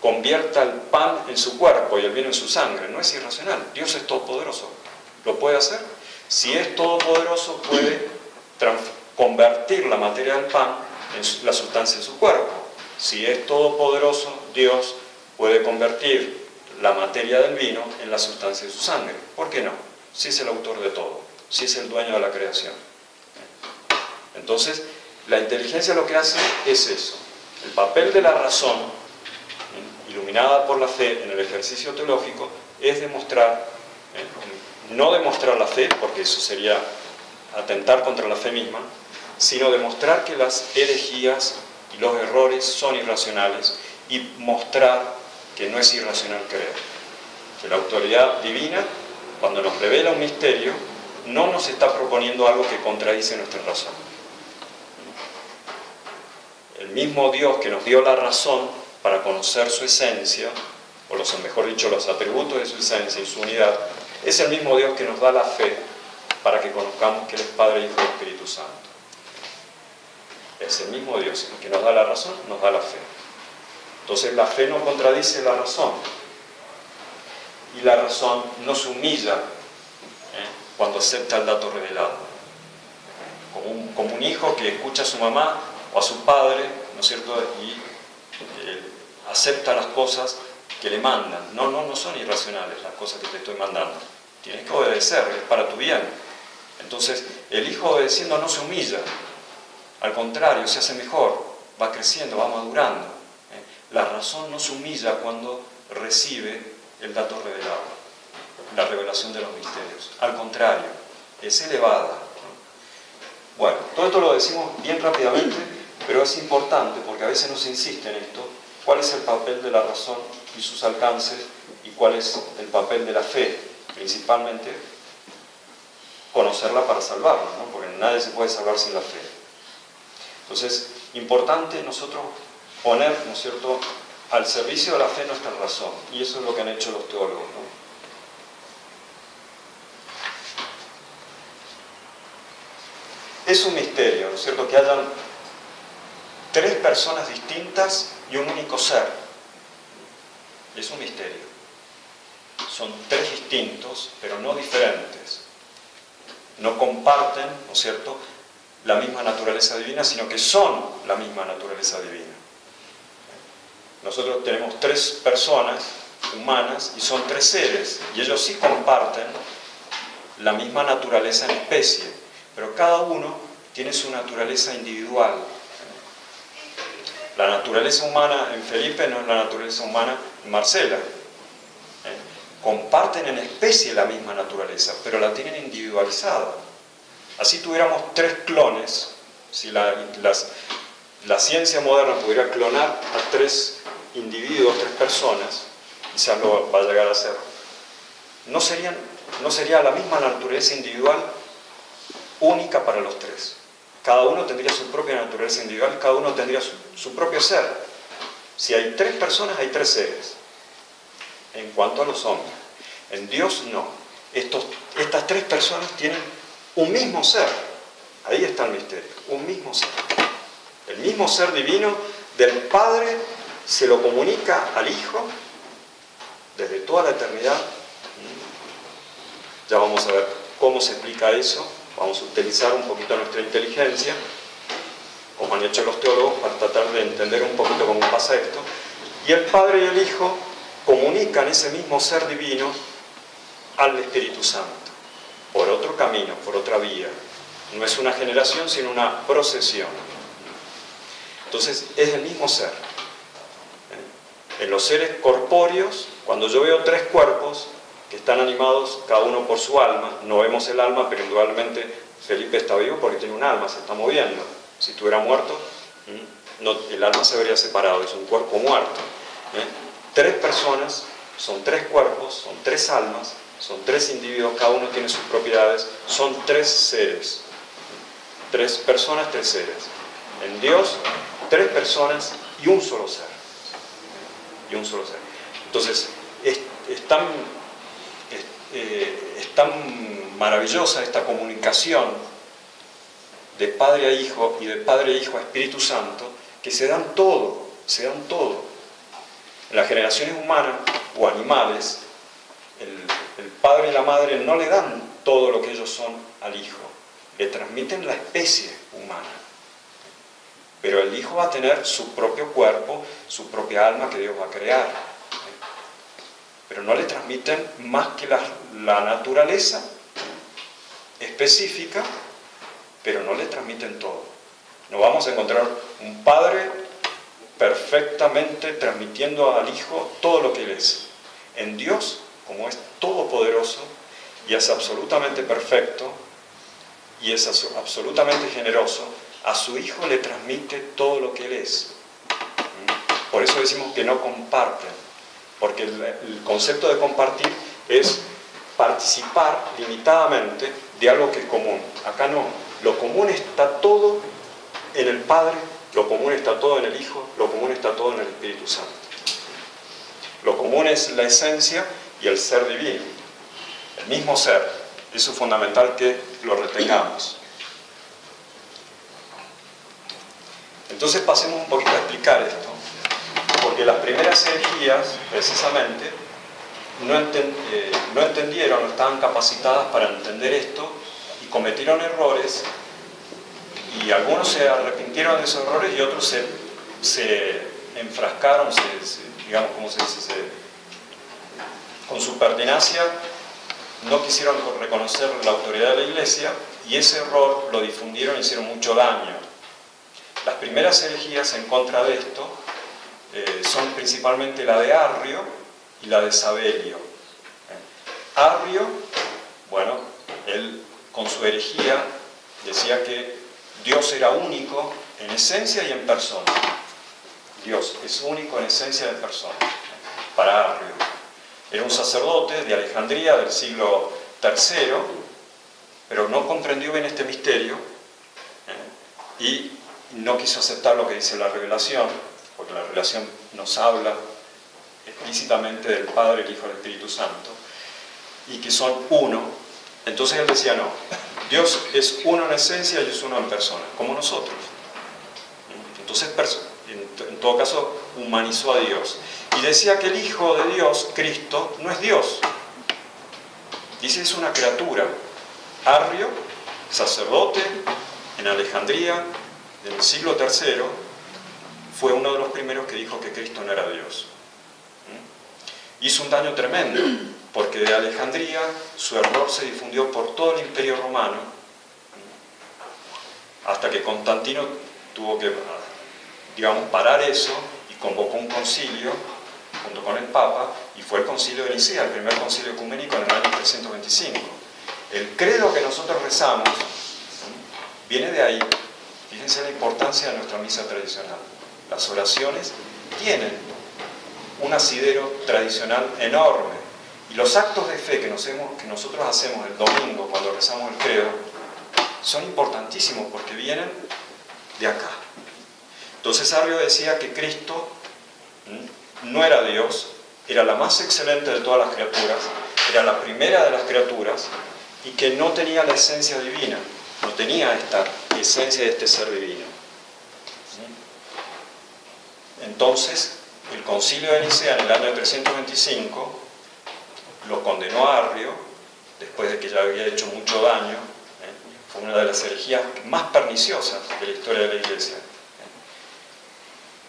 convierta el pan en su cuerpo y el vino en su sangre. No es irracional. Dios es todopoderoso. ¿Lo puede hacer? Si es todopoderoso, puede convertir la materia del pan en la sustancia de su cuerpo. Si es todopoderoso, Dios puede convertir la materia del vino en la sustancia de su sangre. ¿Por qué no? Si es el autor de todo, si es el dueño de la creación. Entonces, la inteligencia lo que hace es eso. El papel de la razón, iluminada por la fe en el ejercicio teológico, es demostrar, no demostrar la fe, porque eso sería atentar contra la fe misma, sino demostrar que las herejías y los errores son irracionales y mostrar que no es irracional creer. Que la autoridad divina, cuando nos revela un misterio, no nos está proponiendo algo que contradice nuestra razón. El mismo Dios que nos dio la razón para conocer su esencia, o mejor dicho, los atributos de su esencia y su unidad, es el mismo Dios que nos da la fe para que conozcamos que Él es Padre, Hijo y Espíritu Santo. Es el mismo Dios el que nos da la razón, nos da la fe. Entonces la fe no contradice la razón. Y la razón no se humilla cuando acepta el dato revelado. Como un hijo que escucha a su mamá o a su padre, ¿no es cierto? Y acepta las cosas que le mandan. No son irracionales las cosas que te estoy mandando. Tienes que obedecer, es para tu bien. Entonces, el hijo obedeciendo no se humilla. Al contrario, se hace mejor, va creciendo, va madurando. La razón no se humilla cuando recibe el dato revelado, la revelación de los misterios. Al contrario, es elevada. Bueno, todo esto lo decimos bien rápidamente, pero es importante porque a veces nos insiste en esto. ¿Cuál es el papel de la razón y sus alcances? ¿Y cuál es el papel de la fe? Principalmente, conocerla para salvarnos, ¿no? Porque nadie se puede salvar sin la fe. Entonces, importante nosotros poner, ¿no es cierto?, al servicio de la fe nuestra razón. Y eso es lo que han hecho los teólogos, ¿no? Es un misterio, ¿no es cierto?, que hayan tres personas distintas y un único ser. Es un misterio. Son tres distintos, pero no diferentes. No comparten, ¿no es cierto?, la misma naturaleza divina, sino que son la misma naturaleza divina. Nosotros tenemos tres personas humanas y son tres seres, y ellos sí comparten la misma naturaleza en especie, pero cada uno tiene su naturaleza individual. La naturaleza humana en Felipe no es la naturaleza humana en Marcela. Comparten en especie la misma naturaleza, pero la tienen individualizada. Así tuviéramos tres clones, si la ciencia moderna pudiera clonar a tres individuos, tres personas, quizás lo va a llegar a ser, no sería la misma naturaleza individual única para los tres. Cada uno tendría su propia naturaleza individual, cada uno tendría su propio ser. Si hay tres personas, hay tres seres. En cuanto a los hombres, en Dios no. Estas tres personas tienen un mismo ser. Ahí está el misterio, un mismo ser. El mismo ser divino del Padre se lo comunica al Hijo desde toda la eternidad. Ya vamos a ver cómo se explica eso. Vamos a utilizar un poquito nuestra inteligencia, como han hecho los teólogos, para tratar de entender un poquito cómo pasa esto. Y el Padre y el Hijo comunican ese mismo ser divino al Espíritu Santo, por otro camino, por otra vía. No es una generación, sino una procesión. Entonces, es el mismo ser. En los seres corpóreos, cuando yo veo tres cuerpos que están animados cada uno por su alma, no vemos el alma, pero indudablemente Felipe está vivo porque tiene un alma, se está moviendo. Si estuviera muerto, el alma se habría separado, es un cuerpo muerto. Tres personas, son tres cuerpos, son tres almas, son tres individuos, cada uno tiene sus propiedades, son tres seres. Tres personas, tres seres. En Dios, tres personas y un solo ser. Y un solo ser. Entonces, es tan maravillosa esta comunicación de Padre a Hijo y de Padre a Hijo a Espíritu Santo, que se dan todo. En las generaciones humanas o animales, el padre y la madre no le dan todo lo que ellos son al hijo, le transmiten la especie humana. Pero el hijo va a tener su propio cuerpo, su propia alma que Dios va a crear. Pero no le transmiten más que la naturaleza específica, pero no le transmiten todo. No vamos a encontrar un padre perfectamente transmitiendo al hijo todo lo que él es. En Dios, como es todopoderoso y es absolutamente perfecto y es absolutamente generoso, a su hijo le transmite todo lo que él es. Por eso decimos que no comparten, porque el concepto de compartir es participar limitadamente de algo que es común. Acá no, lo común está todo en el Padre, lo común está todo en el Hijo, lo común está todo en el Espíritu Santo. Lo común es la esencia y el ser divino, el mismo ser. Eso es fundamental que lo retengamos. Entonces pasemos un poquito a explicar esto, porque las primeras herejías, precisamente, no entendieron, no estaban capacitadas para entender esto y cometieron errores, y algunos se arrepintieron de esos errores y otros se enfrascaron, digamos, ¿cómo se dice? Con su pertinacia no quisieron reconocer la autoridad de la Iglesia y ese error lo difundieron y hicieron mucho daño. Las primeras herejías en contra de esto son principalmente la de Arrio y la de Sabelio. Arrio, bueno, él con su herejía decía que Dios era único en esencia y en persona. Dios es único en esencia y en persona. Para Arrio. Era un sacerdote de Alejandría del siglo III, pero no comprendió bien este misterio y no quiso aceptar lo que dice la revelación, porque la revelación nos habla explícitamente del Padre, el Hijo y el Espíritu Santo, y que son uno. Entonces él decía, no, Dios es uno en esencia y es uno en persona, como nosotros. Entonces, en todo caso, humanizó a Dios. Y decía que el Hijo de Dios, Cristo, no es Dios. Dice, es una criatura. Arrio, sacerdote, en Alejandría, en el siglo III, fue uno de los primeros que dijo que Cristo no era Dios. Hizo un daño tremendo, porque de Alejandría su error se difundió por todo el Imperio Romano, hasta que Constantino tuvo que, digamos, parar eso y convocó un concilio junto con el Papa, y fue el concilio de Nicea, el primer concilio ecuménico en el año 325. El credo que nosotros rezamos viene de ahí. Fíjense la importancia de nuestra misa tradicional. Las oraciones tienen un asidero tradicional enorme, y los actos de fe que nosotros hacemos el domingo cuando rezamos el credo son importantísimos porque vienen de acá. Entonces Arrio decía que Cristo no era Dios, era la más excelente de todas las criaturas, era la primera de las criaturas y que no tenía la esencia divina, no tenía esta esencia de este ser divino. Entonces, el concilio de Nicea en el año 325 lo condenó a Arrio, después de que ya había hecho mucho daño. Fue una de las herejías más perniciosas de la historia de la Iglesia.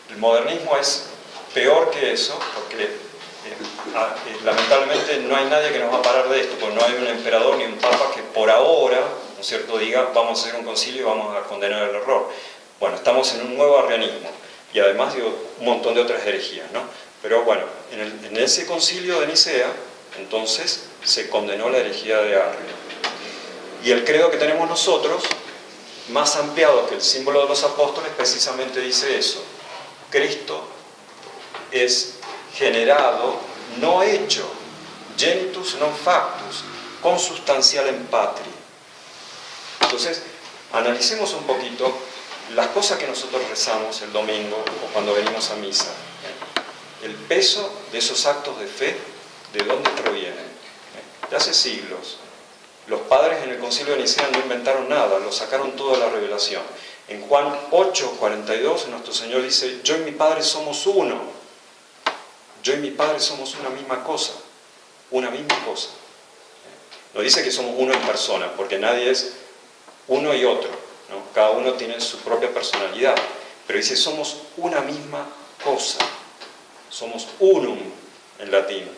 El modernismo es peor que eso, porque lamentablemente no hay nadie que nos va a parar de esto, porque no hay un emperador ni un papa que por ahora, ¿no es cierto?, diga vamos a hacer un concilio y vamos a condenar el error. Bueno, estamos en un nuevo arrianismo y además digo, un montón de otras herejías, ¿no? Pero bueno, en ese concilio de Nicea, entonces se condenó la herejía de Arrio. Y el credo que tenemos nosotros, más ampliado que el símbolo de los apóstoles, precisamente dice eso. Cristo es generado, no hecho, genitus non factus, consubstancialem patri. Entonces, analicemos un poquito las cosas que nosotros rezamos el domingo o cuando venimos a misa. El peso de esos actos de fe ¿de dónde proviene? De hace siglos. Los padres en el Concilio de Nicea no inventaron nada, lo sacaron todo de la revelación. En Juan 8:42 nuestro Señor dice: yo y mi Padre somos uno. Yo y mi Padre somos una misma cosa. Una misma cosa. No dice que somos uno en persona, porque nadie es uno y otro, ¿no? Cada uno tiene su propia personalidad. Pero dice: somos una misma cosa. Somos unum en latín.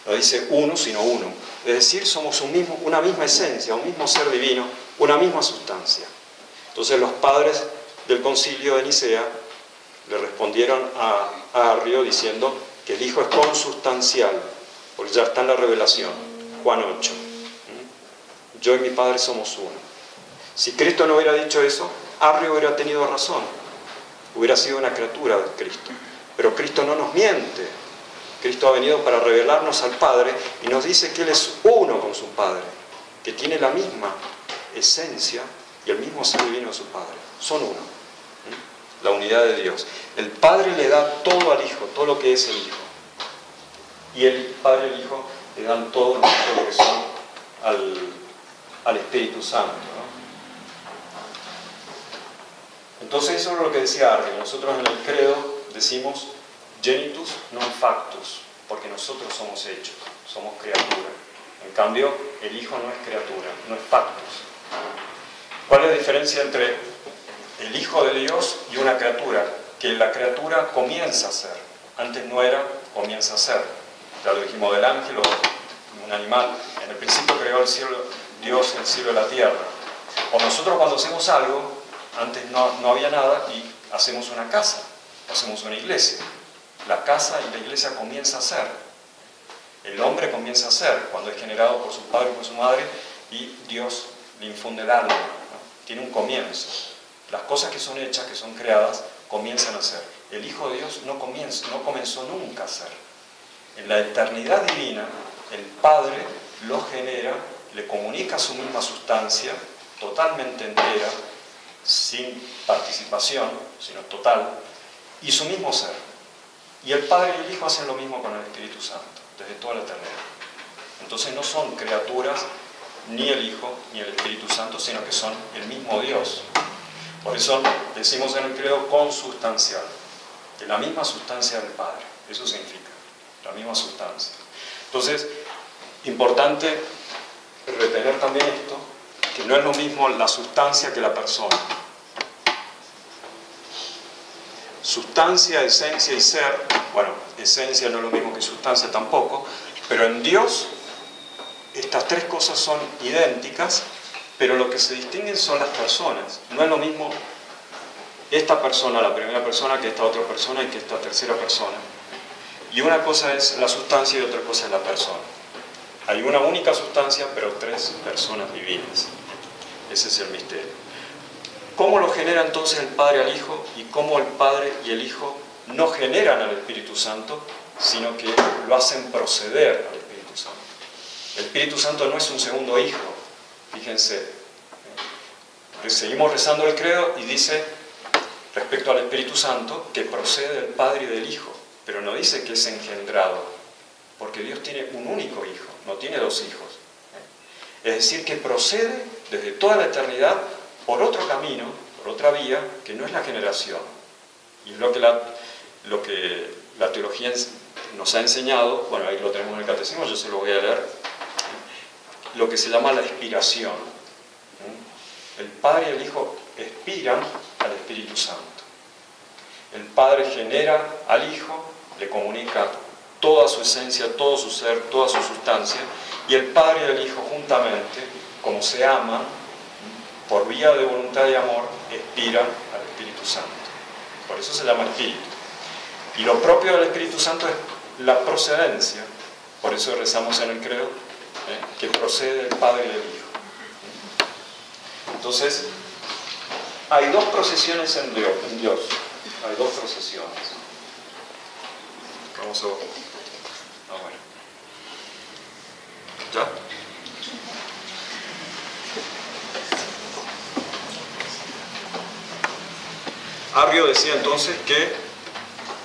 No dice uno, sino unum. Es decir, somos una misma esencia, un mismo ser divino, una misma sustancia. Entonces los padres del Concilio de Nicea le respondieron a Arrio diciendo que el Hijo es consustancial, porque ya está en la revelación, Juan 8. Yo y mi Padre somos uno. Si Cristo no hubiera dicho eso, Arrio hubiera tenido razón, hubiera sido una criatura de Cristo. Pero Cristo no nos miente. Cristo ha venido para revelarnos al Padre y nos dice que Él es uno con su Padre, que tiene la misma esencia y el mismo ser divino de su Padre. Son uno. La unidad de Dios. El Padre le da todo al Hijo, todo lo que es el Hijo. Y el Padre y el Hijo le dan todo lo que son al Espíritu Santo, ¿no? Entonces eso es lo que decía Arrio. Nosotros en el credo decimos genitus non factus, porque nosotros somos hechos, somos criatura. En cambio, el Hijo no es criatura, no es factus. ¿Cuál es la diferencia entre el Hijo de Dios y una criatura? Que la criatura comienza a ser, antes no era, comienza a ser. Ya lo dijimos del ángel o un animal. En el principio creó el cielo, Dios el cielo y la tierra. O nosotros cuando hacemos algo, antes no había nada y hacemos una casa, hacemos una iglesia. La casa y la iglesia comienza a ser. El hombre comienza a ser cuando es generado por su padre y por su madre y Dios le infunde el alma, ¿no? Tiene un comienzo. Las cosas que son hechas, que son creadas, comienzan a ser. El Hijo de Dios no comenzó nunca a ser. En la eternidad divina, el Padre lo genera, le comunica su misma sustancia, totalmente entera, sin participación, sino total, y su mismo ser. Y el Padre y el Hijo hacen lo mismo con el Espíritu Santo, desde toda la eternidad. Entonces no son criaturas ni el Hijo ni el Espíritu Santo, sino que son el mismo Dios. Por eso decimos en el credo consustancial, de la misma sustancia del Padre. Eso significa, la misma sustancia. Entonces, importante retener también esto, que no es lo mismo la sustancia que la persona. Sustancia, esencia y ser, bueno, esencia no es lo mismo que sustancia tampoco, pero en Dios estas tres cosas son idénticas, pero lo que se distinguen son las personas. No es lo mismo esta persona, la primera persona, que esta otra persona y que esta tercera persona. Y una cosa es la sustancia y otra cosa es la persona. Hay una única sustancia, pero tres personas divinas. Ese es el misterio. ¿Cómo lo genera entonces el Padre al Hijo? Y cómo el Padre y el Hijo no generan al Espíritu Santo, sino que lo hacen proceder al Espíritu Santo. El Espíritu Santo no es un segundo hijo. Fíjense, seguimos rezando el credo y dice respecto al Espíritu Santo que procede del Padre y del Hijo, pero no dice que es engendrado, porque Dios tiene un único hijo, no tiene dos hijos. Es decir, que procede desde toda la eternidad por otro camino, por otra vía, que no es la generación. Y es lo que la teología nos ha enseñado, bueno, ahí lo tenemos en el catecismo, yo se lo voy a leer, lo que se llama la expiración. El Padre y el Hijo expiran al Espíritu Santo. El Padre genera al Hijo, le comunica toda su esencia, todo su ser, toda su sustancia, y el Padre y el Hijo juntamente, como se aman, por vía de voluntad y amor, expiran al Espíritu Santo. Por eso se llama Espíritu. Y lo propio del Espíritu Santo es la procedencia. Por eso rezamos en el credo que procede del Padre y del Hijo. Entonces, hay dos procesiones en Dios. Hay dos procesiones. Vamos a ver. Bueno. ¿Ya? Arrio decía entonces que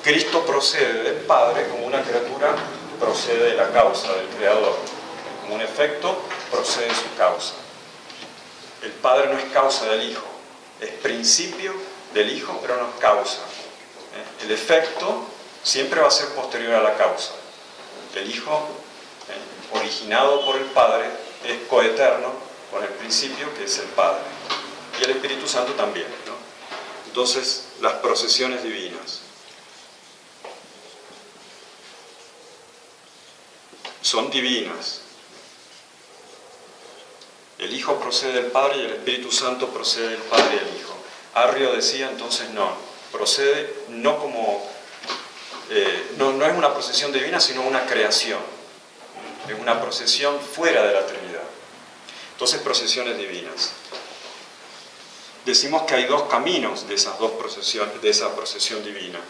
Cristo procede del Padre como una criatura procede de la causa del Creador. Como un efecto procede su causa. El Padre no es causa del Hijo, es principio del Hijo, pero no es causa. El efecto siempre va a ser posterior a la causa. El Hijo, originado por el Padre, es coeterno con el principio que es el Padre. Y el Espíritu Santo también, ¿no? Entonces, las procesiones divinas son divinas. El Hijo procede del Padre y el Espíritu Santo procede del Padre y del Hijo. Arrio decía entonces no, procede no como, no es una procesión divina, sino una creación. Es una procesión fuera de la Trinidad. Entonces, procesiones divinas. Decimos que hay dos caminos de esas dos procesiones, de esa procesión divina.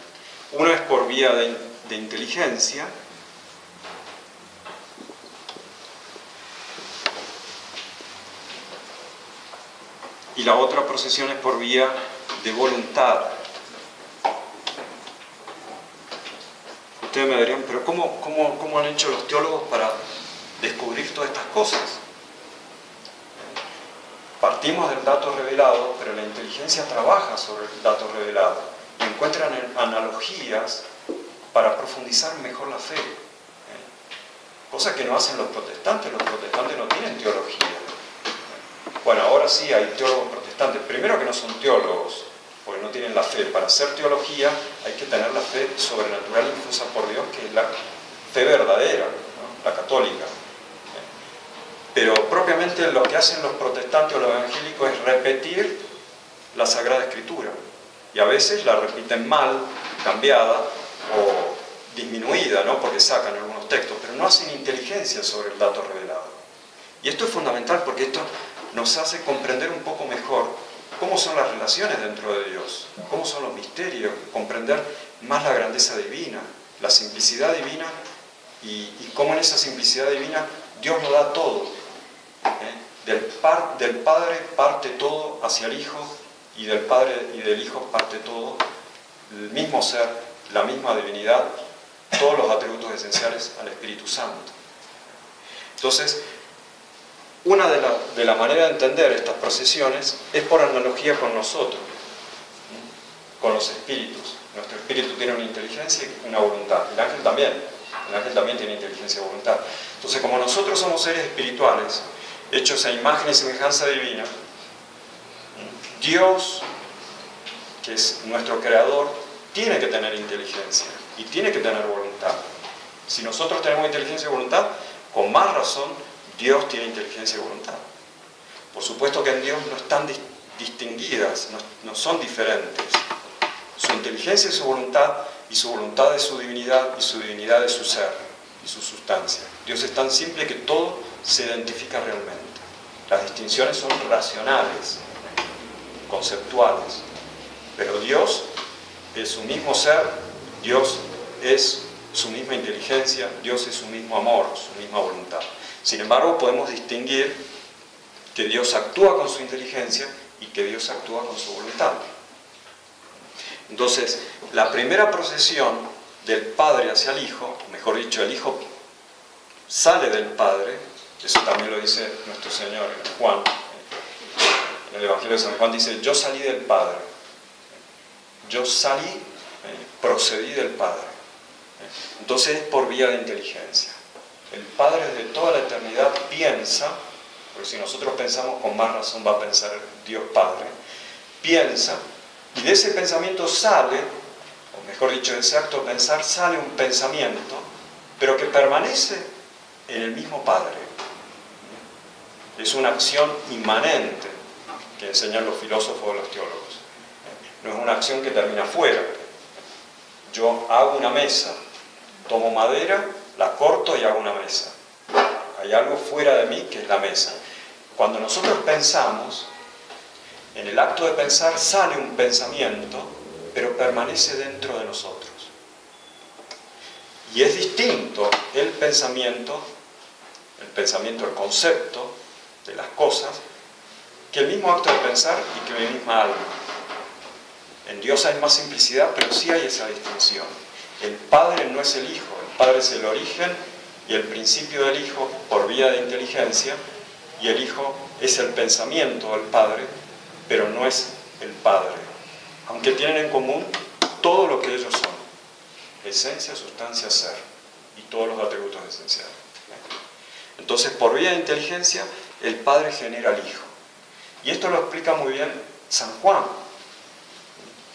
Uno es por vía de inteligencia, y la otra procesión es por vía de voluntad. Ustedes me dirían, pero ¿cómo han hecho los teólogos para descubrir todas estas cosas? Partimos del dato revelado, pero la inteligencia trabaja sobre el dato revelado y encuentran analogías para profundizar mejor la fe. Cosa que no hacen los protestantes no tienen teología. Bueno, ahora sí hay teólogos protestantes, primero que no son teólogos, porque no tienen la fe. Para hacer teología hay que tener la fe sobrenatural infusa por Dios, que es la fe verdadera, ¿no? La católica. Pero propiamente lo que hacen los protestantes o los evangélicos es repetir la Sagrada Escritura. Y a veces la repiten mal, cambiada o disminuida, ¿no? Porque sacan algunos textos, pero no hacen inteligencia sobre el dato revelado. Y esto es fundamental porque esto nos hace comprender un poco mejor cómo son las relaciones dentro de Dios, cómo son los misterios, comprender más la grandeza divina, la simplicidad divina y cómo en esa simplicidad divina Dios lo da todo. Del Padre parte todo hacia el Hijo y del Padre y del Hijo parte todo, el mismo ser, la misma divinidad, todos los atributos esenciales al Espíritu Santo. Entonces, una de la manera de entender estas procesiones es por analogía con nosotros, con los espíritus. Nuestro espíritu tiene una inteligencia y una voluntad. El ángel también tiene inteligencia y voluntad. Entonces, como nosotros somos seres espirituales, hechos a imagen y semejanza divina, Dios, que es nuestro creador, tiene que tener inteligencia y tiene que tener voluntad. Si nosotros tenemos inteligencia y voluntad, con más razón Dios tiene inteligencia y voluntad. Por supuesto que en Dios no están distinguidas, no son diferentes. Su inteligencia es su voluntad es su divinidad, y su divinidad es su ser y su sustancia. Dios es tan simple que todo se identifica realmente. Las distinciones son racionales, conceptuales, pero Dios es su mismo ser, Dios es su misma inteligencia, Dios es su mismo amor, su misma voluntad. Sin embargo, podemos distinguir que Dios actúa con su inteligencia y que Dios actúa con su voluntad. Entonces, la primera procesión del Padre hacia el Hijo, mejor dicho, el Hijo sale del Padre, eso también lo dice nuestro Señor en Juan, en el Evangelio de San Juan dice, yo salí del Padre, yo salí, procedí del Padre. Entonces es por vía de inteligencia. El Padre desde toda la eternidad piensa, porque si nosotros pensamos con más razón va a pensar Dios Padre, piensa, y de ese pensamiento sale, o mejor dicho, de ese acto de pensar sale un pensamiento, pero que permanece en el mismo Padre. Es una acción inmanente que enseñan los filósofos o los teólogos. No es una acción que termina fuera. Yo hago una mesa, tomo madera, la corto y hago una mesa. Hay algo fuera de mí que es la mesa. Cuando nosotros pensamos, en el acto de pensar sale un pensamiento, pero permanece dentro de nosotros. Y es distinto el pensamiento, el concepto de las cosas, que el mismo acto de pensar y que mi misma alma. En Dios hay más simplicidad, pero sí hay esa distinción. El Padre no es el Hijo, el Padre es el origen y el principio del Hijo por vía de inteligencia, y el Hijo es el pensamiento del Padre, pero no es el Padre, aunque tienen en común todo lo que ellos son: esencia, sustancia, ser, y todos los atributos esenciales. Entonces, por vía de inteligencia, el Padre genera al Hijo. Y esto lo explica muy bien San Juan.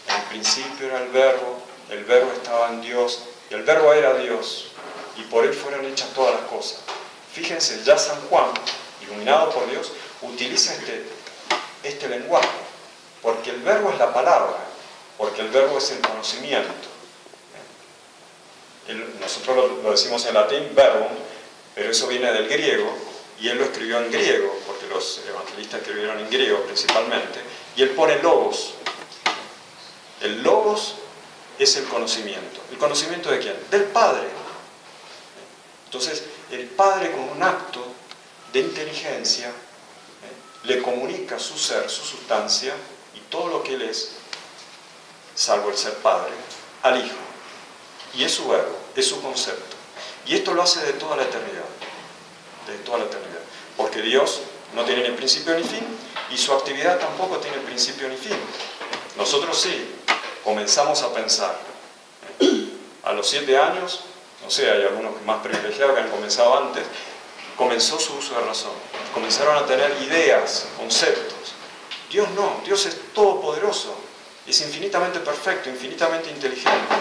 En el principio era el Verbo estaba en Dios, y el Verbo era Dios, y por él fueron hechas todas las cosas. Fíjense, ya San Juan, iluminado por Dios, utiliza este lenguaje, porque el Verbo es la palabra, porque el Verbo es el conocimiento. Nosotros lo decimos en latín, verbum, pero eso viene del griego, y él lo escribió en griego, porque los evangelistas escribieron en griego principalmente, y él pone logos. El logos es el conocimiento. ¿El conocimiento de quién? Del Padre. Entonces, el Padre, con un acto de inteligencia, le comunica su ser, su sustancia, y todo lo que él es, salvo el ser Padre, al Hijo. Y es su verbo, es su concepto. Y esto lo hace de toda la eternidad. De toda la eternidad. Porque Dios no tiene ni principio ni fin, y su actividad tampoco tiene principio ni fin. Nosotros sí, comenzamos a pensar. A los 7 años, no sé, hay algunos más privilegiados que han comenzado antes, comenzó su uso de razón. Comenzaron a tener ideas, conceptos. Dios no, Dios es todopoderoso, es infinitamente perfecto, infinitamente inteligente.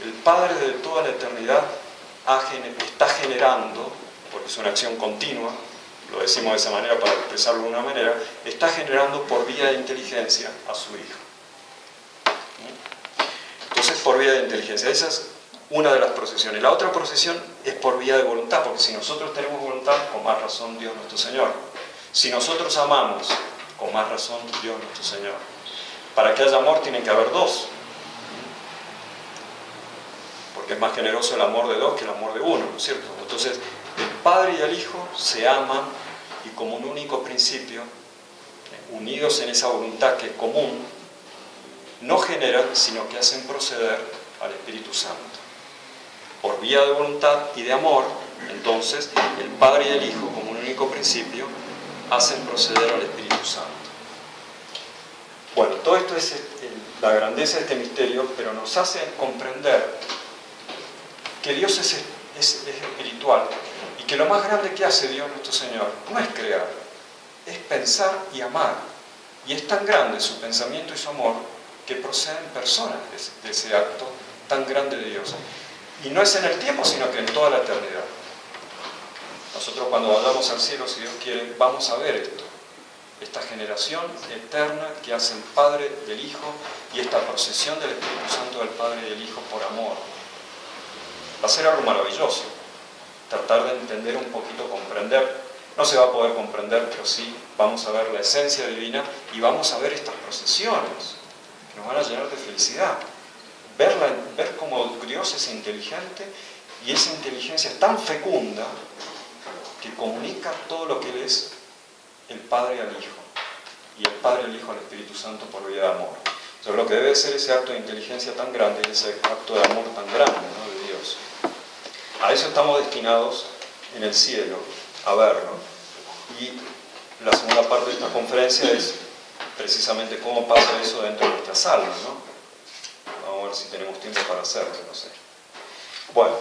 El Padre de toda la eternidad está generando, porque es una acción continua, lo decimos de esa manera para expresarlo de una manera, está generando por vía de inteligencia a su Hijo. Entonces, por vía de inteligencia, esa es una de las procesiones. La otra procesión es por vía de voluntad, porque si nosotros tenemos voluntad, con más razón Dios nuestro Señor. Si nosotros amamos, con más razón Dios nuestro Señor. Para que haya amor tiene que haber dos, porque es más generoso el amor de dos que el amor de uno, ¿no es cierto? Entonces, el Padre y el Hijo se aman, y como un único principio, unidos en esa voluntad que es común, no generan, sino que hacen proceder al Espíritu Santo. Por vía de voluntad y de amor, entonces, el Padre y el Hijo, como un único principio, hacen proceder al Espíritu Santo. Bueno, todo esto es la grandeza de este misterio, pero nos hace comprender que Dios es espiritual, y que lo más grande que hace Dios nuestro Señor no es crear, es pensar y amar. Y es tan grande su pensamiento y su amor que proceden personas de ese acto tan grande de Dios. Y no es en el tiempo, sino que en toda la eternidad. Nosotros, cuando vayamos al cielo, si Dios quiere, vamos a ver esto. Esta generación eterna que hace el Padre del Hijo, y esta procesión del Espíritu Santo del Padre y del Hijo por amor. Va a ser algo maravilloso. Tratar de entender un poquito, comprender. No se va a poder comprender, pero sí vamos a ver la esencia divina, y vamos a ver estas procesiones que nos van a llenar de felicidad. Ver cómo Dios es inteligente, y esa inteligencia es tan fecunda que comunica todo lo que Él es, el Padre al Hijo, y el Padre al Hijo al Espíritu Santo por vía de amor. O sea, lo que debe ser ese acto de inteligencia tan grande, y ese acto de amor tan grande, ¿no?, de Dios. A eso estamos destinados en el cielo, a verlo. Y la segunda parte de esta conferencia es precisamente cómo pasa eso dentro de nuestras almas, ¿no? Vamos a ver si tenemos tiempo para hacerlo, no sé. Bueno,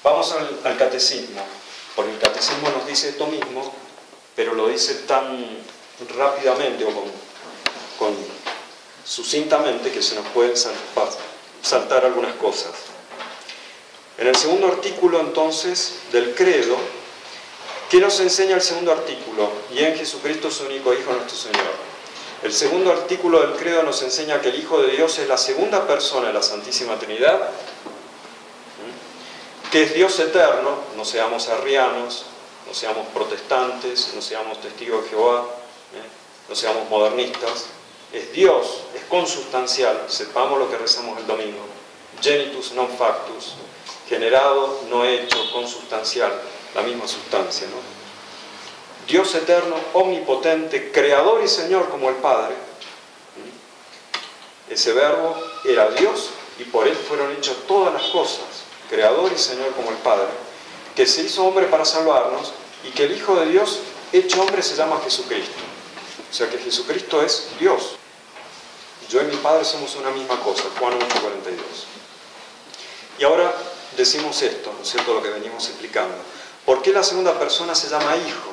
vamos al catecismo, porque el catecismo nos dice esto mismo, pero lo dice tan rápidamente o sucintamente que se nos pueden saltar algunas cosas. En el segundo artículo, entonces, del credo, ¿qué nos enseña el segundo artículo? Y en Jesucristo su único Hijo, nuestro Señor. El segundo artículo del credo nos enseña que el Hijo de Dios es la segunda persona de la Santísima Trinidad, que es Dios eterno. No seamos arrianos, no seamos protestantes, no seamos testigos de Jehová, no seamos modernistas. Es Dios, es consustancial, sepamos lo que rezamos el domingo. Genitus non factus, generado, no hecho, consustancial, la misma sustancia, ¿no? Dios eterno, omnipotente, creador y Señor como el Padre. Ese verbo era Dios, y por Él fueron hechas todas las cosas. Creador y Señor como el Padre, que se hizo hombre para salvarnos y que el Hijo de Dios hecho hombre se llama Jesucristo. O sea que Jesucristo es Dios. Yo y mi Padre somos una misma cosa, Juan 1:42. Y ahora decimos esto, ¿no es cierto?, lo que venimos explicando. ¿Por qué la segunda persona se llama Hijo?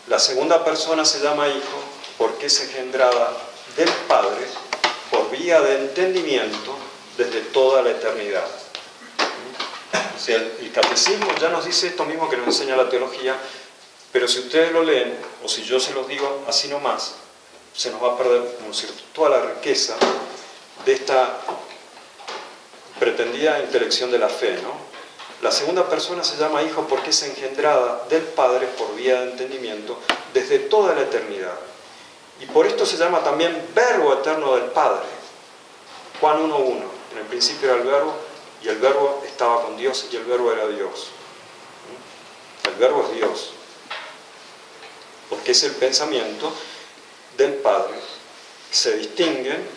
La segunda persona se llama Hijo porque es engendrada del Padre por vía de entendimiento desde toda la eternidad. O sea, el catecismo ya nos dice esto mismo que nos enseña la teología, pero si ustedes lo leen, o si yo se los digo así nomás, se nos va a perder, ¿no es cierto?, toda la riqueza de esta pretendida intelección de la fe, ¿no? La segunda persona se llama Hijo porque es engendrada del Padre por vía de entendimiento desde toda la eternidad. Y por esto se llama también Verbo eterno del Padre. Juan 1:1. En el principio era el Verbo, y el Verbo estaba con Dios, y el Verbo era Dios. El Verbo es Dios. Porque es el pensamiento del Padre. Se distinguen,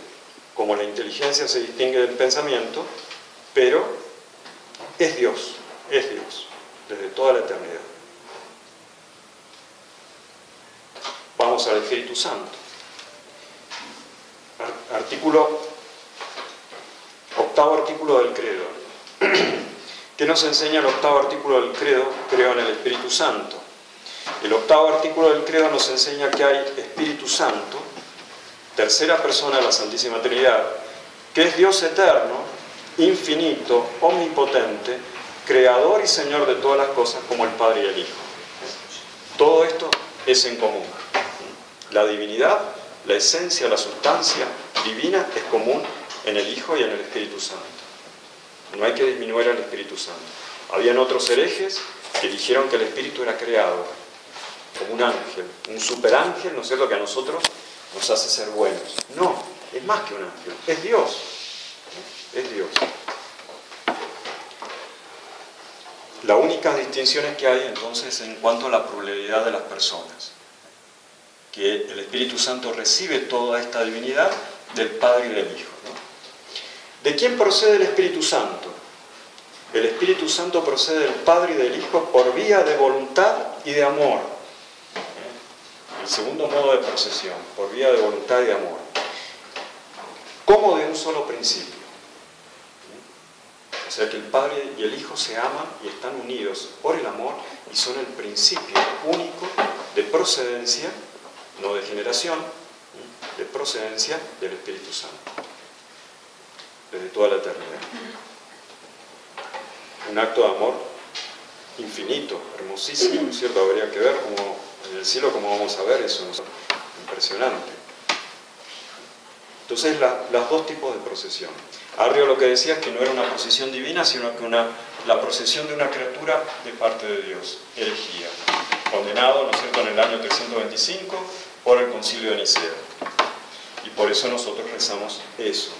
como la inteligencia se distingue del pensamiento, pero es Dios, desde toda la eternidad. Vamos al Espíritu Santo. Octavo artículo del credo. ¿Qué nos enseña el octavo artículo del credo? Creo en el Espíritu Santo. El octavo artículo del credo nos enseña que hay Espíritu Santo, tercera persona de la Santísima Trinidad, que es Dios eterno, infinito, omnipotente, creador y Señor de todas las cosas, como el Padre y el Hijo. Todo esto es en común. La divinidad, la esencia, la sustancia divina es común en el Hijo y en el Espíritu Santo. No hay que disminuir al Espíritu Santo. Habían otros herejes que dijeron que el Espíritu era creado como un ángel, un superángel, ¿no es cierto?, que a nosotros nos hace ser buenos. No, es más que un ángel, es Dios. Es Dios. Las únicas distinciones que hay entonces en cuanto a la pluralidad de las personas, que el Espíritu Santo recibe toda esta divinidad del Padre y del Hijo, ¿no? ¿De quién procede el Espíritu Santo? El Espíritu Santo procede del Padre y del Hijo por vía de voluntad y de amor. El segundo modo de procesión, por vía de voluntad y de amor. Como de un solo principio. O sea que el Padre y el Hijo se aman y están unidos por el amor y son el principio único de procedencia, no de generación, de procedencia del Espíritu Santo, desde toda la eternidad. Un acto de amor infinito, hermosísimo, ¿no es cierto? Habría que ver cómo, en el cielo cómo vamos a ver eso, ¿no? Impresionante. Entonces, los dos tipos de procesión. Arrio lo que decía es que no era una procesión divina, sino que la procesión de una criatura de parte de Dios, herejía, condenado, ¿no es cierto?, en el año 325 por el Concilio de Nicea. Y por eso nosotros rezamos eso.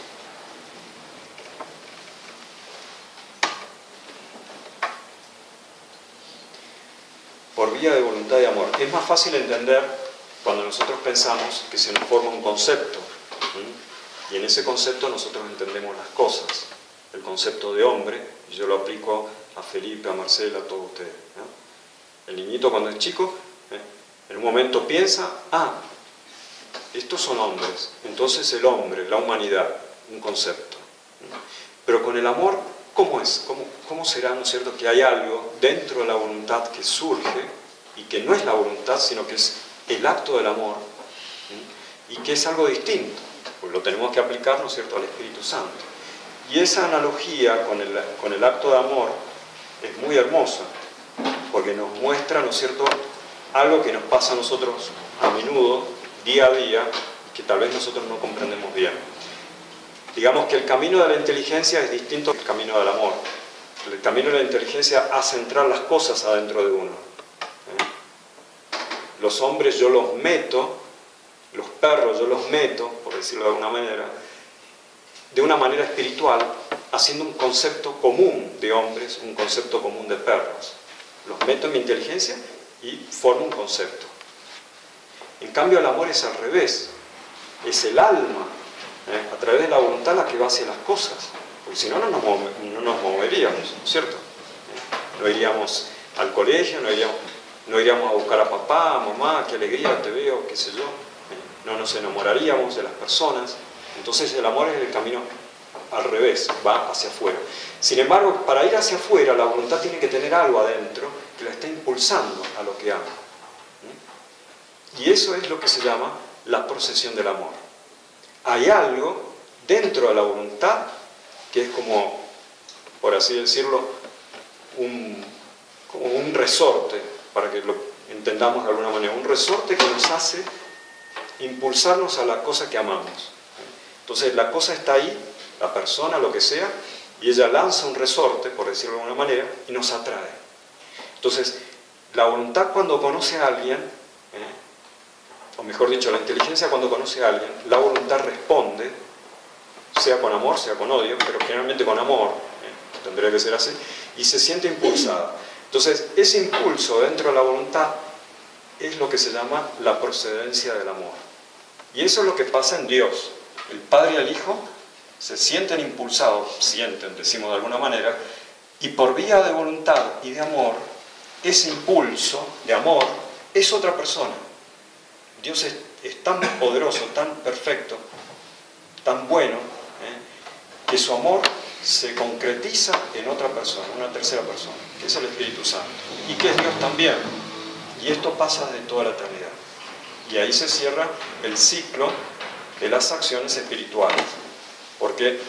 Por vía de voluntad y amor. Es más fácil entender cuando nosotros pensamos que se nos forma un concepto. Y en ese concepto nosotros entendemos las cosas. El concepto de hombre, y yo lo aplico a Felipe, a Marcela, a todos ustedes, ¿no? El niñito cuando es chico, en un momento piensa, estos son hombres. Entonces el hombre, la humanidad, un concepto. Pero con el amor, ¿cómo es? ¿Cómo será, ¿no es cierto?, que hay algo dentro de la voluntad que surge y que no es la voluntad, sino que es el acto del amor, y que es algo distinto? Pues lo tenemos que aplicar, ¿no es cierto?, al Espíritu Santo. Y esa analogía con el acto de amor es muy hermosa, porque nos muestra, ¿no es cierto?, algo que nos pasa a nosotros a menudo, día a día, y que tal vez nosotros no comprendemos bien. Digamos que el camino de la inteligencia es distinto al camino del amor. El camino de la inteligencia hace entrar las cosas adentro de uno. Los hombres yo los meto, los perros yo los meto, por decirlo de alguna manera, de una manera espiritual, haciendo un concepto común de hombres, un concepto común de perros. Los meto en mi inteligencia y formo un concepto. En cambio el amor es al revés, es el alma, a través de la voluntad la que va hacia las cosas, porque si no, no no nos moveríamos, ¿cierto? No iríamos al colegio, no iríamos a buscar a papá, a mamá, qué alegría te veo, qué sé yo. No nos enamoraríamos de las personas. Entonces el amor es el camino al revés, va hacia afuera. Sin embargo, para ir hacia afuera, la voluntad tiene que tener algo adentro que la está impulsando a lo que ama. Y eso es lo que se llama la procesión del amor. Hay algo dentro de la voluntad que es como, por así decirlo, como un resorte, para que lo entendamos de alguna manera, un resorte que nos hace impulsarnos a la cosa que amamos. Entonces la cosa está ahí, la persona, lo que sea, y ella lanza un resorte, por decirlo de alguna manera, y nos atrae. Entonces, la voluntad cuando conoce a alguien, o mejor dicho, la inteligencia cuando conoce a alguien, la voluntad responde, sea con amor, sea con odio, pero generalmente con amor, tendría que ser así, y se siente impulsada. Entonces, ese impulso dentro de la voluntad es lo que se llama la procedencia del amor. Y eso es lo que pasa en Dios. El Padre y el Hijo se sienten impulsados, decimos de alguna manera, y por vía de voluntad y de amor, ese impulso de amor es otra persona. Dios es tan poderoso, tan perfecto, tan bueno, que su amor se concretiza en otra persona, una tercera persona, que es el Espíritu Santo, y que es Dios también. Y esto pasa de toda la eternidad. Y ahí se cierra el ciclo de las acciones espirituales. Porque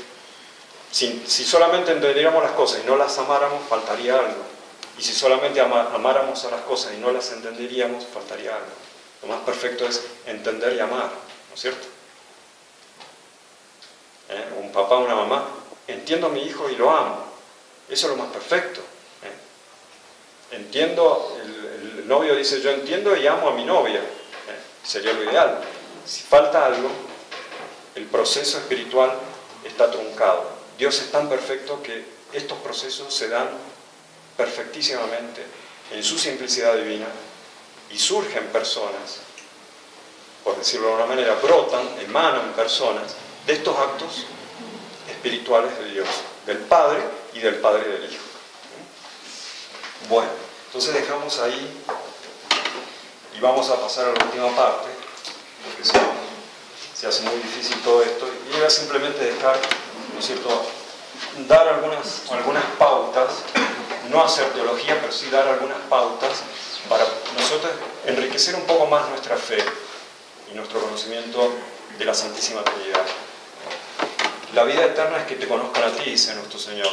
si solamente entendiéramos las cosas y no las amáramos, faltaría algo. Y si solamente amáramos a las cosas y no las entenderíamos, faltaría algo. Lo más perfecto es entender y amar, ¿no es cierto? Un papá, una mamá, entiendo a mi hijo y lo amo. Eso es lo más perfecto. Entiendo, el novio dice, yo entiendo y amo a mi novia. Sería lo ideal. Si falta algo, el proceso espiritual está truncado. Dios es tan perfecto que estos procesos se dan perfectísimamente en su simplicidad divina y surgen personas, por decirlo de alguna manera, brotan, emanan personas de estos actos espirituales de Dios, del Padre y del Padre y del Hijo. Bueno, entonces dejamos ahí y vamos a pasar a la última parte, porque si no, se hace muy difícil todo esto, y era simplemente dejar, ¿no es cierto?, dar algunas pautas, no hacer teología, pero sí dar algunas pautas para nosotros enriquecer un poco más nuestra fe y nuestro conocimiento de la Santísima Trinidad. La vida eterna es que te conozcan a ti, dice nuestro Señor,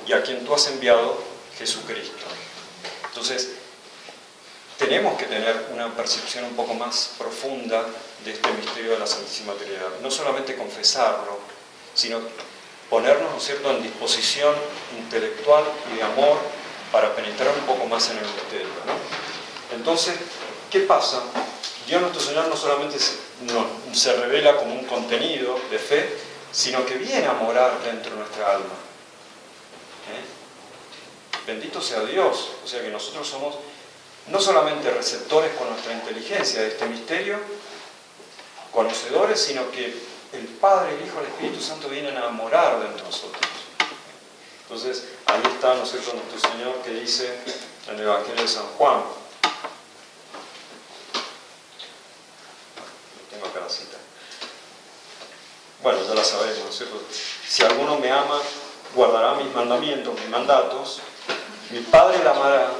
y a quien tú has enviado, Jesucristo. Entonces, tenemos que tener una percepción un poco más profunda de este misterio de la Santísima Trinidad. No solamente confesarlo, sino ponernos, ¿no es cierto?, en disposición intelectual y de amor para penetrar un poco más en el misterio, ¿no? Entonces, ¿qué pasa? Dios nuestro Señor no solamente se revela como un contenido de fe, sino que viene a morar dentro de nuestra alma. Bendito sea Dios. O sea que nosotros somos no solamente receptores con nuestra inteligencia de este misterio, conocedores, sino que el Padre, el Hijo y el Espíritu Santo vienen a morar dentro de nosotros. Entonces, ahí está, ¿no es cierto?, nuestro Señor que dice en el Evangelio de San Juan. Tengo acá la cita. Bueno, ya la sabemos, ¿no es cierto? Si alguno me ama, guardará mis mandamientos, mis mandatos. Mi Padre la amará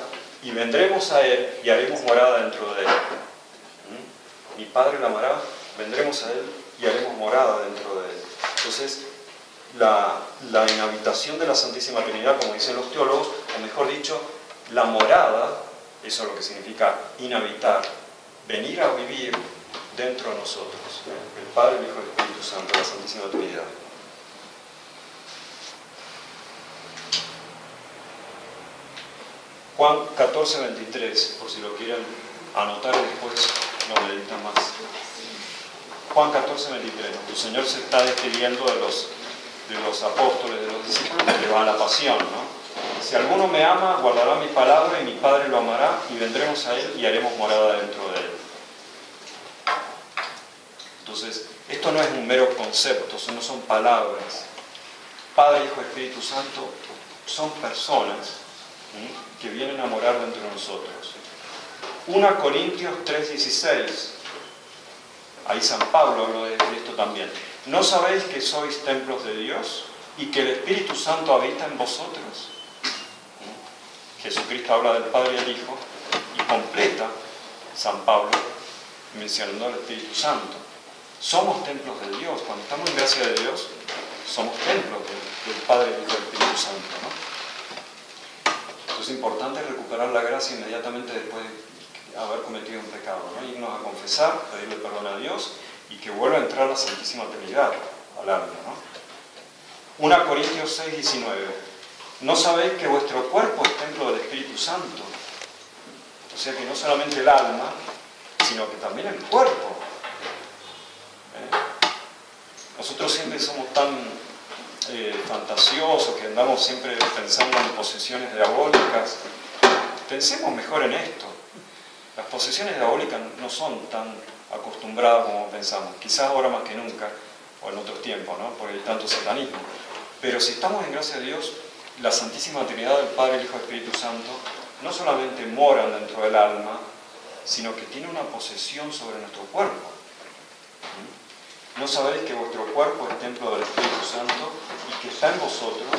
y vendremos a Él y haremos morada dentro de Él. Mi Padre la amará, vendremos a Él y haremos morada dentro de Él. Entonces, la inhabitación de la Santísima Trinidad, como dicen los teólogos, o mejor dicho, la morada, eso es lo que significa inhabitar, venir a vivir dentro de nosotros, el Padre, el Hijo y el Espíritu Santo, la Santísima Trinidad. Juan 14:23, por si lo quieren anotar y después lo meditan más. Juan 14:23, nuestro Señor se está despidiendo de los apóstoles, de los discípulos, que van a la pasión, ¿no? Si alguno me ama, guardará mi palabra y mi Padre lo amará y vendremos a Él y haremos morada dentro de Él. Entonces, esto no es un mero concepto, no son palabras. Padre, Hijo, Espíritu Santo son personas que vienen a morar dentro de nosotros. 1 Corintios 3:16, ahí San Pablo habló de esto también. ¿No sabéis que sois templos de Dios y que el Espíritu Santo habita en vosotros? Jesucristo habla del Padre y el Hijo y completa San Pablo mencionando al Espíritu Santo. Somos templos de Dios. Cuando estamos en gracia de Dios, somos templos del Padre, el Hijo y el Espíritu Santo, ¿no? Entonces es importante recuperar la gracia inmediatamente después de haber cometido un pecado, ¿no? Irnos a confesar, pedirle perdón a Dios y que vuelva a entrar la Santísima Trinidad al alma, ¿no? 1 Corintios 6:19. ¿No sabéis que vuestro cuerpo es templo del Espíritu Santo? O sea que no solamente el alma, sino que también el cuerpo. Nosotros siempre somos tan fantasiosos que andamos siempre pensando en posesiones diabólicas. Pensemos mejor en esto. Las posesiones diabólicas no son tan acostumbradas como pensamos. Quizás ahora más que nunca, o en otros tiempos, ¿no? Porque hay tanto satanismo. Pero si estamos en gracia de Dios, la Santísima Trinidad del Padre, el Hijo y el Espíritu Santo no solamente moran dentro del alma, sino que tiene una posesión sobre nuestro cuerpo. ¿No sabéis que vuestro cuerpo es templo del Espíritu Santo y que está en vosotros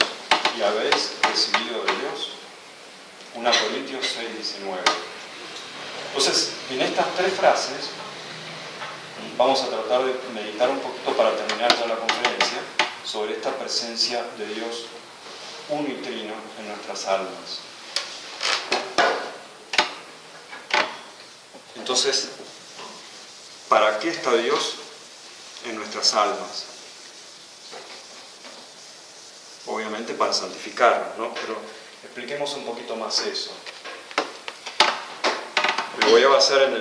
y habéis recibido de Dios? 1 Corintios 6:19. Entonces, en estas tres frases vamos a tratar de meditar un poquito para terminar ya la conferencia sobre esta presencia de Dios uno y trino en nuestras almas. Entonces, ¿para qué está Dios en nuestras almas? Obviamente para santificarnos, ¿no? Pero expliquemos un poquito más eso. Me voy a basar en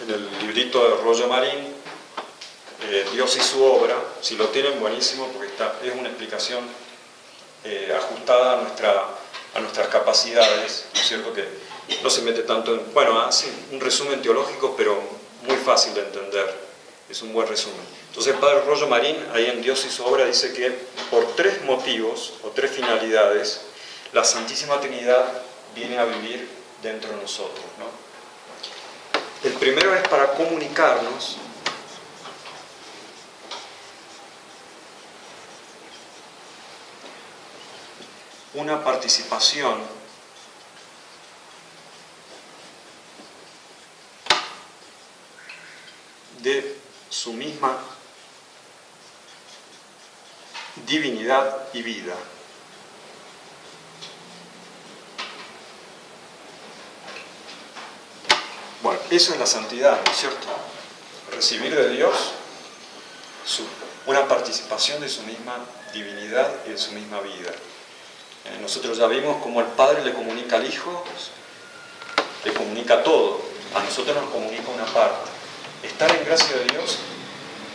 el librito de Rollo Marín, Dios y su obra. Si lo tienen, buenísimo, porque es una explicación ajustada a nuestras capacidades, ¿no es cierto? Que no se mete tanto en... Bueno, hace un resumen teológico, pero muy fácil de entender. Es un buen resumen. Entonces el Padre Rollo Marín, ahí en Dios y su obra, dice que por tres motivos o tres finalidades, la Santísima Trinidad viene a vivir dentro de nosotros, ¿no? El primero es para comunicarnos una participación de su misma divinidad y vida. Bueno, eso es la santidad, ¿no es cierto? Recibir de Dios una participación de su misma divinidad y de su misma vida. Nosotros ya vimos cómo el Padre le comunica al Hijo, le comunica todo, a nosotros nos comunica una parte. Estar en gracia de Dios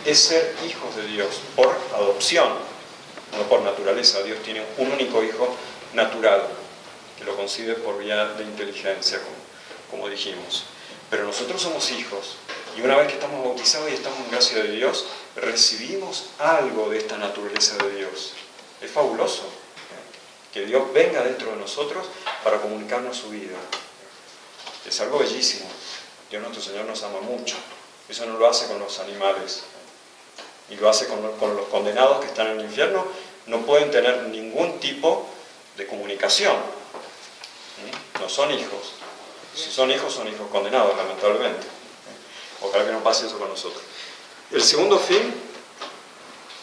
es ser hijos de Dios por adopción, no por naturaleza. Dios tiene un único hijo natural, que lo concibe por vía de inteligencia, como dijimos. Pero nosotros somos hijos, y una vez que estamos bautizados y estamos en gracia de Dios, recibimos algo de esta naturaleza de Dios. Es fabuloso que Dios venga dentro de nosotros para comunicarnos su vida. Es algo bellísimo. Dios nuestro Señor nos ama mucho. Eso no lo hace con los animales, y lo hace con los condenados que están en el infierno. No pueden tener ningún tipo de comunicación. No son hijos. Si son hijos condenados, lamentablemente. Ojalá que no pase eso con nosotros. El segundo fin,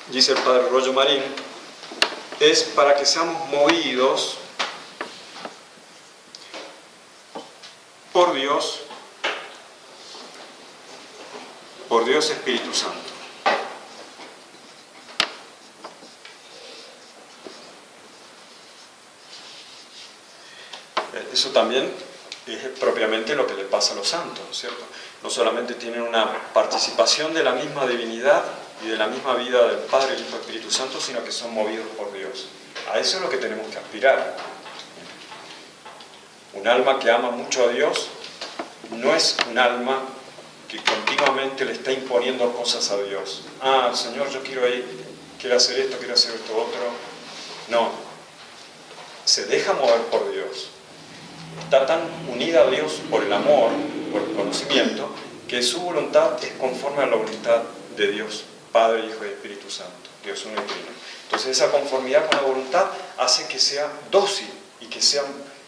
dice el Padre Rollo Marín, es para que seamos movidos por Dios Espíritu Santo. Eso también es propiamente lo que le pasa a los santos, ¿cierto? No solamente tienen una participación de la misma divinidad y de la misma vida del Padre, el Hijo y el Espíritu Santo, sino que son movidos por Dios. A eso es lo que tenemos que aspirar. Un alma que ama mucho a Dios no es un alma que continuamente le está imponiendo cosas a Dios. Ah, Señor, yo quiero ir, quiero hacer esto otro. No, se deja mover por Dios. Está tan unida a Dios por el amor, por el conocimiento, que su voluntad es conforme a la voluntad de Dios, Padre, Hijo y Espíritu Santo, Dios uno y trino. Entonces esa conformidad con la voluntad hace que sea dócil y que sea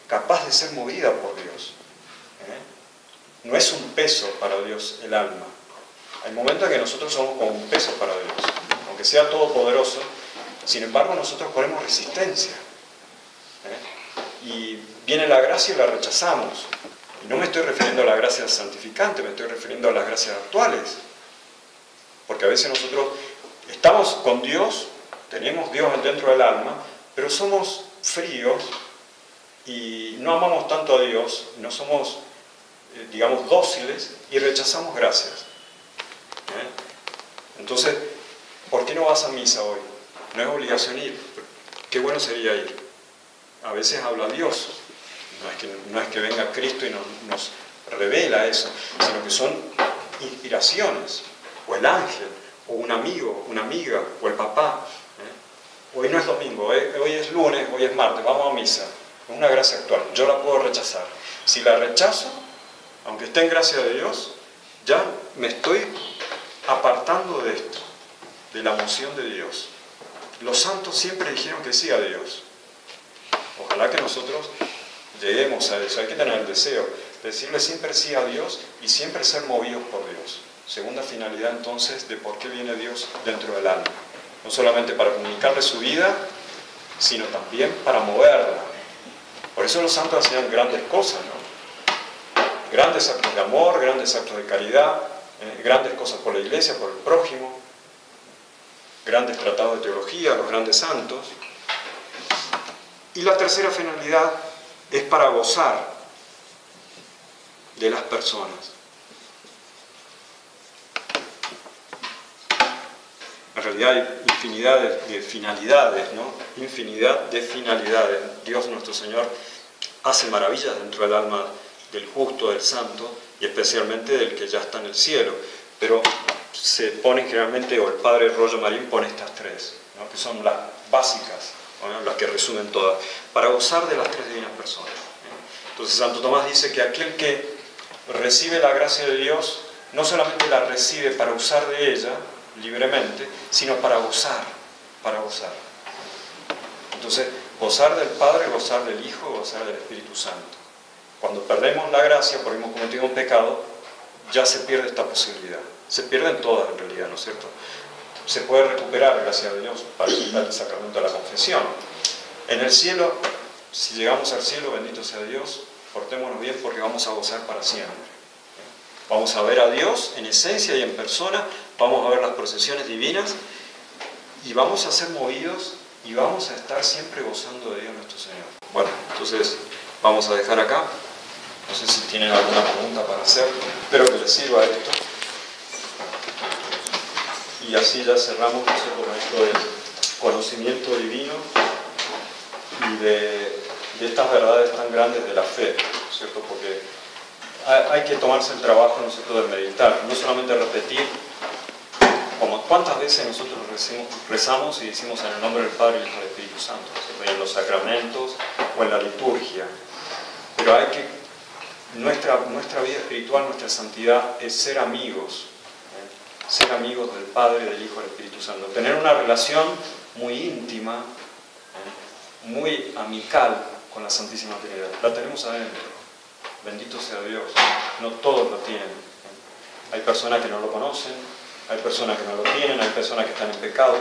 capaz de ser movida por Dios. No es un peso para Dios el alma. Hay momentos en que nosotros somos como un peso para Dios. Aunque sea todopoderoso, sin embargo nosotros ponemos resistencia. Y viene la gracia y la rechazamos. Y no me estoy refiriendo a la gracia santificante, me estoy refiriendo a las gracias actuales. Porque a veces nosotros estamos con Dios, tenemos Dios dentro del alma, pero somos fríos y no amamos tanto a Dios, no somos, digamos, dóciles y rechazamos gracias. Entonces, ¿por qué no vas a misa hoy? No es obligación ir, qué bueno sería ir. A veces habla Dios, no es que venga Cristo y nos revela eso, sino que son inspiraciones, o el ángel, o un amigo, una amiga, o el papá. Hoy no es domingo, hoy es lunes, hoy es martes, vamos a misa. Es una gracia actual, yo la puedo rechazar. Si la rechazo, aunque esté en gracia de Dios, ya me estoy apartando de esto, de la moción de Dios. Los santos siempre dijeron que sí a Dios. Ojalá que nosotros lleguemos a eso. Hay que tener el deseo de decirle siempre sí a Dios y siempre ser movidos por Dios. Segunda finalidad entonces de por qué viene Dios dentro del alma. No solamente para comunicarle su vida, sino también para moverla. Por eso los santos hacían grandes cosas, ¿no? Grandes actos de amor, grandes actos de caridad, grandes cosas por la iglesia, por el prójimo, grandes tratados de teología, los grandes santos. Y la tercera finalidad es para gozar de las personas. En realidad hay infinidad de finalidades, ¿no? Infinidad de finalidades. Dios nuestro Señor hace maravillas dentro del alma del justo, del santo, y especialmente del que ya está en el cielo. Pero se pone generalmente, o el padre Rollo Marín pone estas tres, ¿no? Que son las básicas, ¿no? Las que resumen todas, para gozar de las tres divinas personas. Entonces Santo Tomás dice que aquel que recibe la gracia de Dios, no solamente la recibe para usar de ella libremente, sino para gozar, para gozar. Entonces, gozar del Padre, gozar del Hijo, gozar del Espíritu Santo. Cuando perdemos la gracia, porque hemos cometido un pecado, ya se pierde esta posibilidad. Se pierden todas en realidad, ¿no es cierto? Se puede recuperar, gracias a Dios, para el sacramento de la confesión. En el cielo, si llegamos al cielo, bendito sea Dios, portémonos bien porque vamos a gozar para siempre. Vamos a ver a Dios en esencia y en persona, vamos a ver las procesiones divinas y vamos a ser movidos y vamos a estar siempre gozando de Dios nuestro Señor. Bueno, entonces vamos a dejar acá. No sé si tienen alguna pregunta para hacer. Espero que les sirva esto. Y así ya cerramos con esto del conocimiento divino y de estas verdades tan grandes de la fe, ¿cierto? Porque hay que tomarse el trabajo, ¿no es cierto?, de meditar, no solamente repetir, como cuántas veces nosotros rezamos y decimos en el nombre del Padre, el Hijo y del Espíritu Santo, ¿cierto? En los sacramentos o en la liturgia. Pero hay que, nuestra vida espiritual, nuestra santidad es ser amigos del Padre, del Hijo y del Espíritu Santo. Tener una relación muy íntima, muy amical con la Santísima Trinidad. La tenemos adentro. Bendito sea Dios. No todos lo tienen. Hay personas que no lo conocen, hay personas que no lo tienen, hay personas que están en pecado.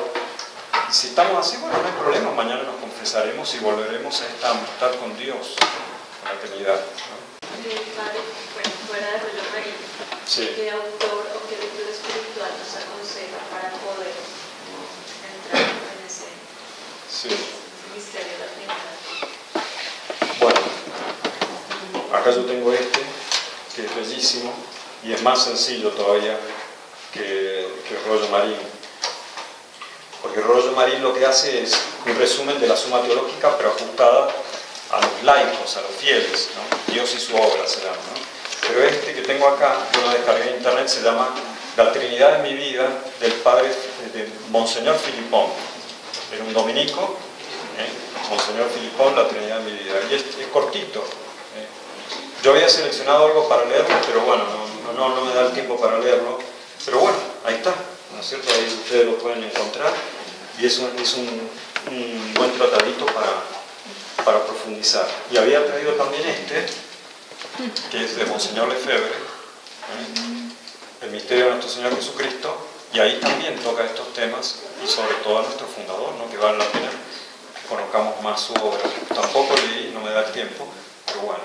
Y si estamos así, bueno, no hay problema. Mañana nos confesaremos y volveremos a esta amistad con Dios, con la Trinidad, ¿no? Padre, fuera de Rollo Marín, sí. ¿Qué autor o qué libro espiritual nos aconseja para poder entrar en ese misterio de la Trinidad? Bueno, acá yo tengo este, que es bellísimo, y es más sencillo todavía que Rollo Marín. Porque Rollo Marín lo que hace es un resumen de la Suma Teológica, pero ajustada a los laicos, a los fieles, ¿no? Dios y su obra se llama, ¿no? Pero este que tengo acá, yo lo descargué en internet, se llama La Trinidad en mi vida, del padre de Monseñor Filipón. Era un dominico Monseñor Filipón, La Trinidad en mi vida. Y es cortito. Yo había seleccionado algo para leerlo, pero bueno, no me da el tiempo para leerlo. Pero bueno, ahí está, ¿no es cierto? Ahí ustedes lo pueden encontrar. Y es un buen tratadito para profundizar. Y había traído también que es de Monseñor Lefebvre, El misterio de nuestro Señor Jesucristo, y ahí también toca estos temas, y sobre todo a nuestro fundador, ¿no? Que vale la pena que conozcamos más su obra. Tampoco leí, no me da el tiempo, pero bueno,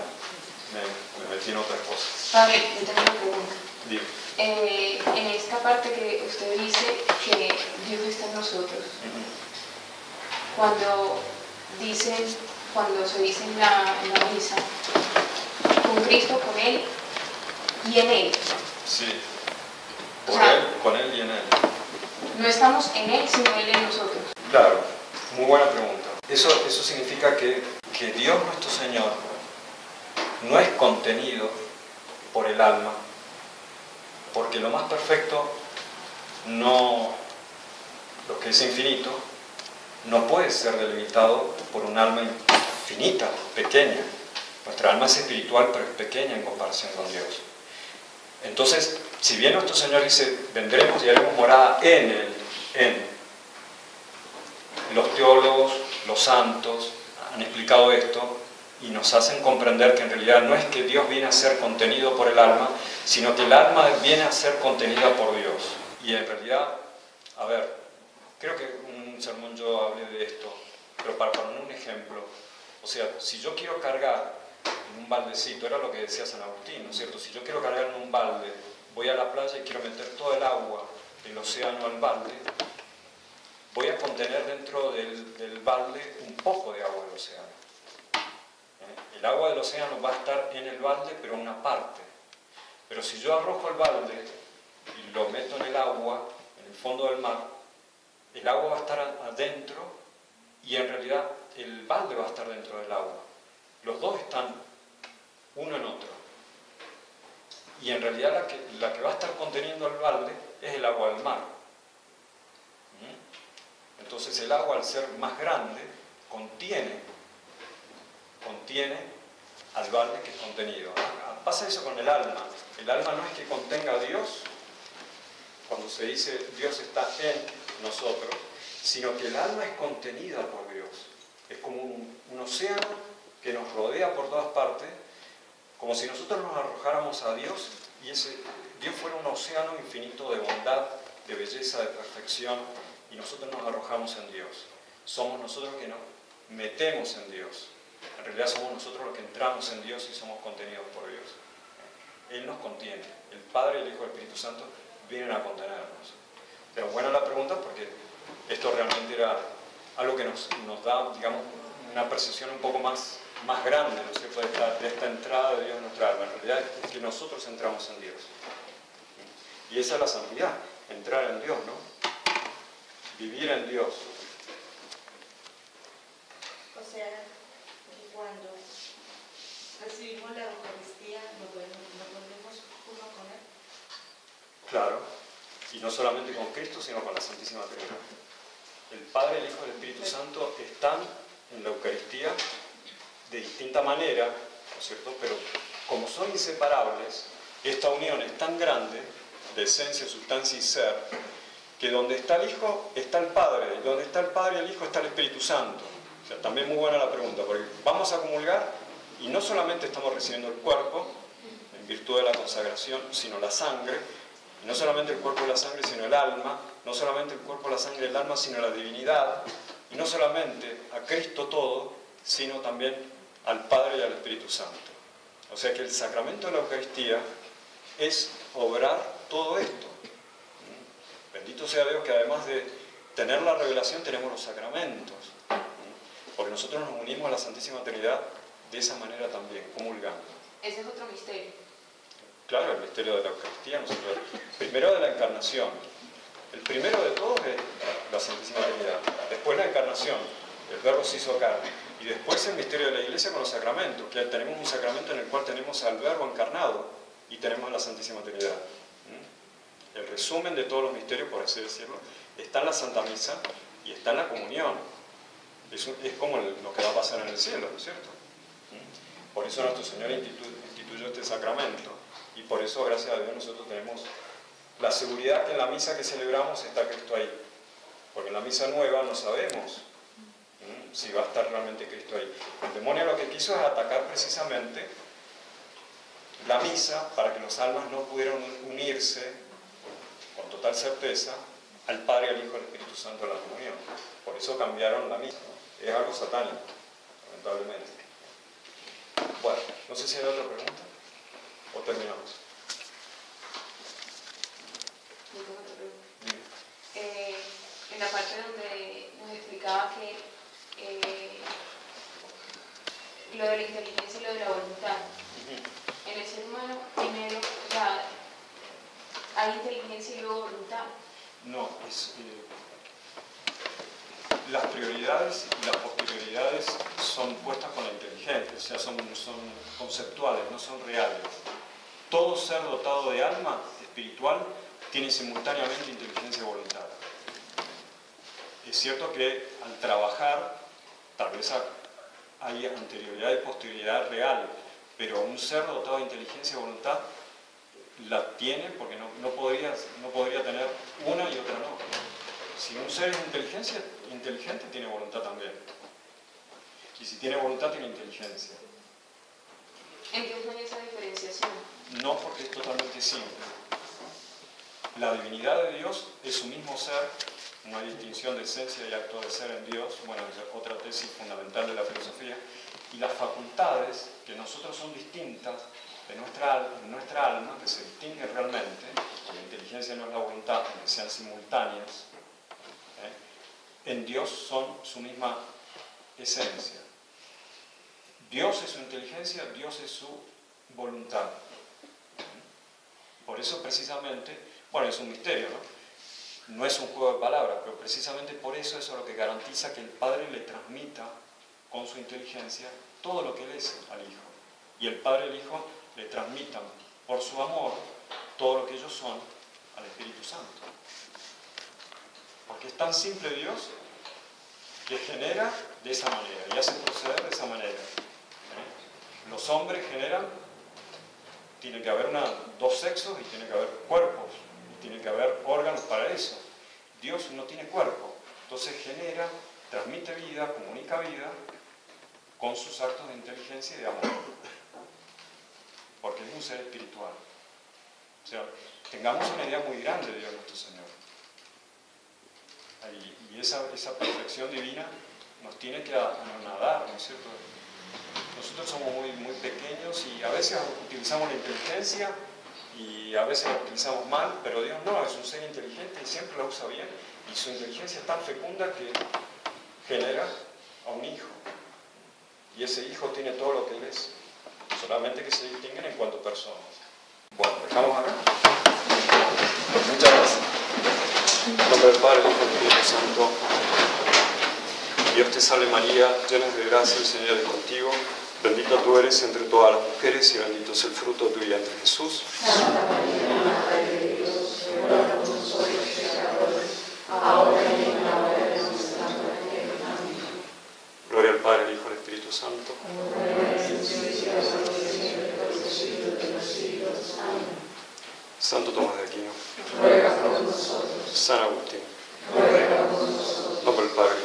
me metí en otras cosas. Padre, yo tengo una pregunta. Dime. En esta parte que usted dice que Dios está en nosotros, cuando se dice en la misa, con Cristo, con Él y en Él. Sí, Él, con Él y en Él. No estamos en Él, sino Él en nosotros. Claro, muy buena pregunta. Eso significa que Dios nuestro Señor no es contenido por el alma, porque lo más perfecto, lo que es infinito, no puede ser delimitado por un alma infinita, pequeña. Nuestra alma es espiritual, pero es pequeña en comparación con Dios. Entonces, si bien nuestro Señor dice, vendremos y haremos morada en Él, los teólogos, los santos han explicado esto y nos hacen comprender que en realidad no es que Dios viene a ser contenido por el alma, sino que el alma viene a ser contenida por Dios. Y en realidad, a ver, creo que un sermón yo hablé de esto, pero para poner un ejemplo, o sea, si yo quiero cargar en un baldecito, era lo que decía San Agustín, ¿no es cierto? Si yo quiero cargar en un balde, voy a la playa y quiero meter todo el agua del océano al balde, voy a contener dentro del balde un poco de agua del océano. El agua del océano va a estar en el balde, pero una parte. Pero si yo arrojo el balde y lo meto en el agua, en el fondo del mar, el agua va a estar adentro y en realidad el balde va a estar dentro del agua. Los dos están uno en otro. Y en realidad la que va a estar conteniendo el balde es el agua del mar. Entonces el agua, al ser más grande, contiene al balde que es contenido. Pasa eso con el alma. El alma no es que contenga a Dios, cuando se dice Dios está en nosotros, sino que el alma es contenida por Dios. Es como un océano que nos rodea por todas partes, como si nosotros nos arrojáramos a Dios y Dios fuera un océano infinito de bondad, de belleza, de perfección, y nosotros nos arrojamos en Dios. Somos nosotros que nos metemos en Dios. En realidad somos nosotros los que entramos en Dios y somos contenidos por Dios. Él nos contiene. El Padre, el Hijo y el Espíritu Santo vienen a contenernos. Pero buena la pregunta, porque esto realmente era algo que nos da, digamos, una percepción un poco más grande, ¿no es cierto?, de esta entrada de Dios en nuestra alma. En realidad es que nosotros entramos en Dios. Y esa es la santidad, entrar en Dios, ¿no? Vivir en Dios. O sea, que cuando recibimos la Eucaristía nos volvemos uno con Él. Claro, y no solamente con Cristo, sino con la Santísima Trinidad. El Padre, el Hijo y el Espíritu Santo están en la Eucaristía de distinta manera, ¿no es cierto? Pero como son inseparables, esta unión es tan grande, de esencia, sustancia y ser, que donde está el Hijo está el Padre, y donde está el Padre y el Hijo está el Espíritu Santo. O sea, también muy buena la pregunta, porque vamos a comulgar y no solamente estamos recibiendo el cuerpo, en virtud de la consagración, sino la sangre, y no solamente el cuerpo y la sangre, sino el alma, no solamente el cuerpo, la sangre y el alma, sino la divinidad, y no solamente a Cristo todo, sino también al Padre y al Espíritu Santo. O sea que el sacramento de la Eucaristía es obrar todo esto. Bendito sea Dios que además de tener la revelación tenemos los sacramentos, porque nosotros nos unimos a la Santísima Trinidad de esa manera también, comulgando. Ese es otro misterio. Claro, el misterio de la Eucaristía, nosotros, primero de la Encarnación. El primero de todos es la Santísima Trinidad, después la Encarnación, el Verbo se hizo carne, y después el misterio de la Iglesia con los sacramentos, que tenemos un sacramento en el cual tenemos al Verbo encarnado y tenemos a la Santísima Trinidad. El resumen de todos los misterios, por así decirlo, está en la Santa Misa y está en la comunión. Es como lo que va a pasar en el cielo, ¿no es cierto? Por eso nuestro Señor instituyó este sacramento, y por eso, gracias a Dios, nosotros tenemos la seguridad que en la misa que celebramos está Cristo ahí. Porque en la misa nueva no sabemos si va a estar realmente Cristo ahí. El demonio lo que quiso es atacar precisamente la misa para que los almas no pudieran unirse con total certeza al Padre, al Hijo y al Espíritu Santo en la comunión. Por eso cambiaron la misa. Es algo satánico, lamentablemente. Bueno, no sé si hay otra pregunta o terminamos. Yo tengo otra pregunta. En la parte donde nos explicaba que lo de la inteligencia y lo de la voluntad, en el ser humano primero, o sea, hay inteligencia y luego voluntad. No, las prioridades y las posterioridades son puestas con la inteligencia, o sea, son conceptuales, no son reales. Todo ser dotado de alma espiritual tiene simultáneamente inteligencia y voluntad. Es cierto que al trabajar, tal vez hay anterioridad y posterioridad real, pero un ser dotado de inteligencia y voluntad la tiene porque no podría tener una y otra no. Si un ser es inteligente, tiene voluntad también. Y si tiene voluntad, tiene inteligencia. ¿En qué usan esa diferenciación? No, porque es totalmente simple. La divinidad de Dios es su mismo ser, no hay distinción de esencia y acto de ser en Dios, bueno, es otra tesis fundamental de la filosofía, y las facultades, que nosotros son distintas de nuestra alma, que se distinguen realmente, la inteligencia no es la voluntad, aunque sean simultáneas, en Dios son su misma esencia. Dios es su inteligencia, Dios es su voluntad. Por eso precisamente, bueno, es un misterio, ¿no? No es un juego de palabras, pero precisamente por eso es lo que garantiza que el Padre le transmita con su inteligencia todo lo que Él es al Hijo. Y el Padre y el Hijo le transmitan por su amor todo lo que ellos son al Espíritu Santo. Porque es tan simple Dios que genera de esa manera y hace proceder de esa manera. Los hombres generan, tiene que haber dos sexos y tiene que haber cuerpos, y tiene que haber órganos para eso. Dios no tiene cuerpo, entonces genera, transmite vida, comunica vida con sus actos de inteligencia y de amor. Porque es un ser espiritual. O sea, tengamos una idea muy grande de Dios nuestro Señor. Y esa perfección divina nos tiene que anonadar, ¿no es cierto? Nosotros somos muy, muy pequeños y a veces utilizamos la inteligencia y a veces la utilizamos mal, pero Dios no, es un ser inteligente y siempre la usa bien, y su inteligencia es tan fecunda que genera a un hijo, y ese hijo tiene todo lo que Él es, solamente que se distinguen en cuanto a personas. Bueno, dejamos acá. Muchas gracias. En nombre del Padre, del Hijo y del Espíritu Santo. Dios te salve María, llena de gracia, el Señor es contigo. Bendita tú eres entre todas las mujeres y bendito es el fruto de tu vientre, Jesús. Santa María, Madre de Dios, ruega por nosotros pecadores, ahora y en la hora de nuestra muerte. Amén. Gloria al Padre, al Hijo y al Espíritu Santo. Santo Tomás de Aquino. Ruega por nosotros. San Agustín. Ruega por nosotros. En nombre del Padre,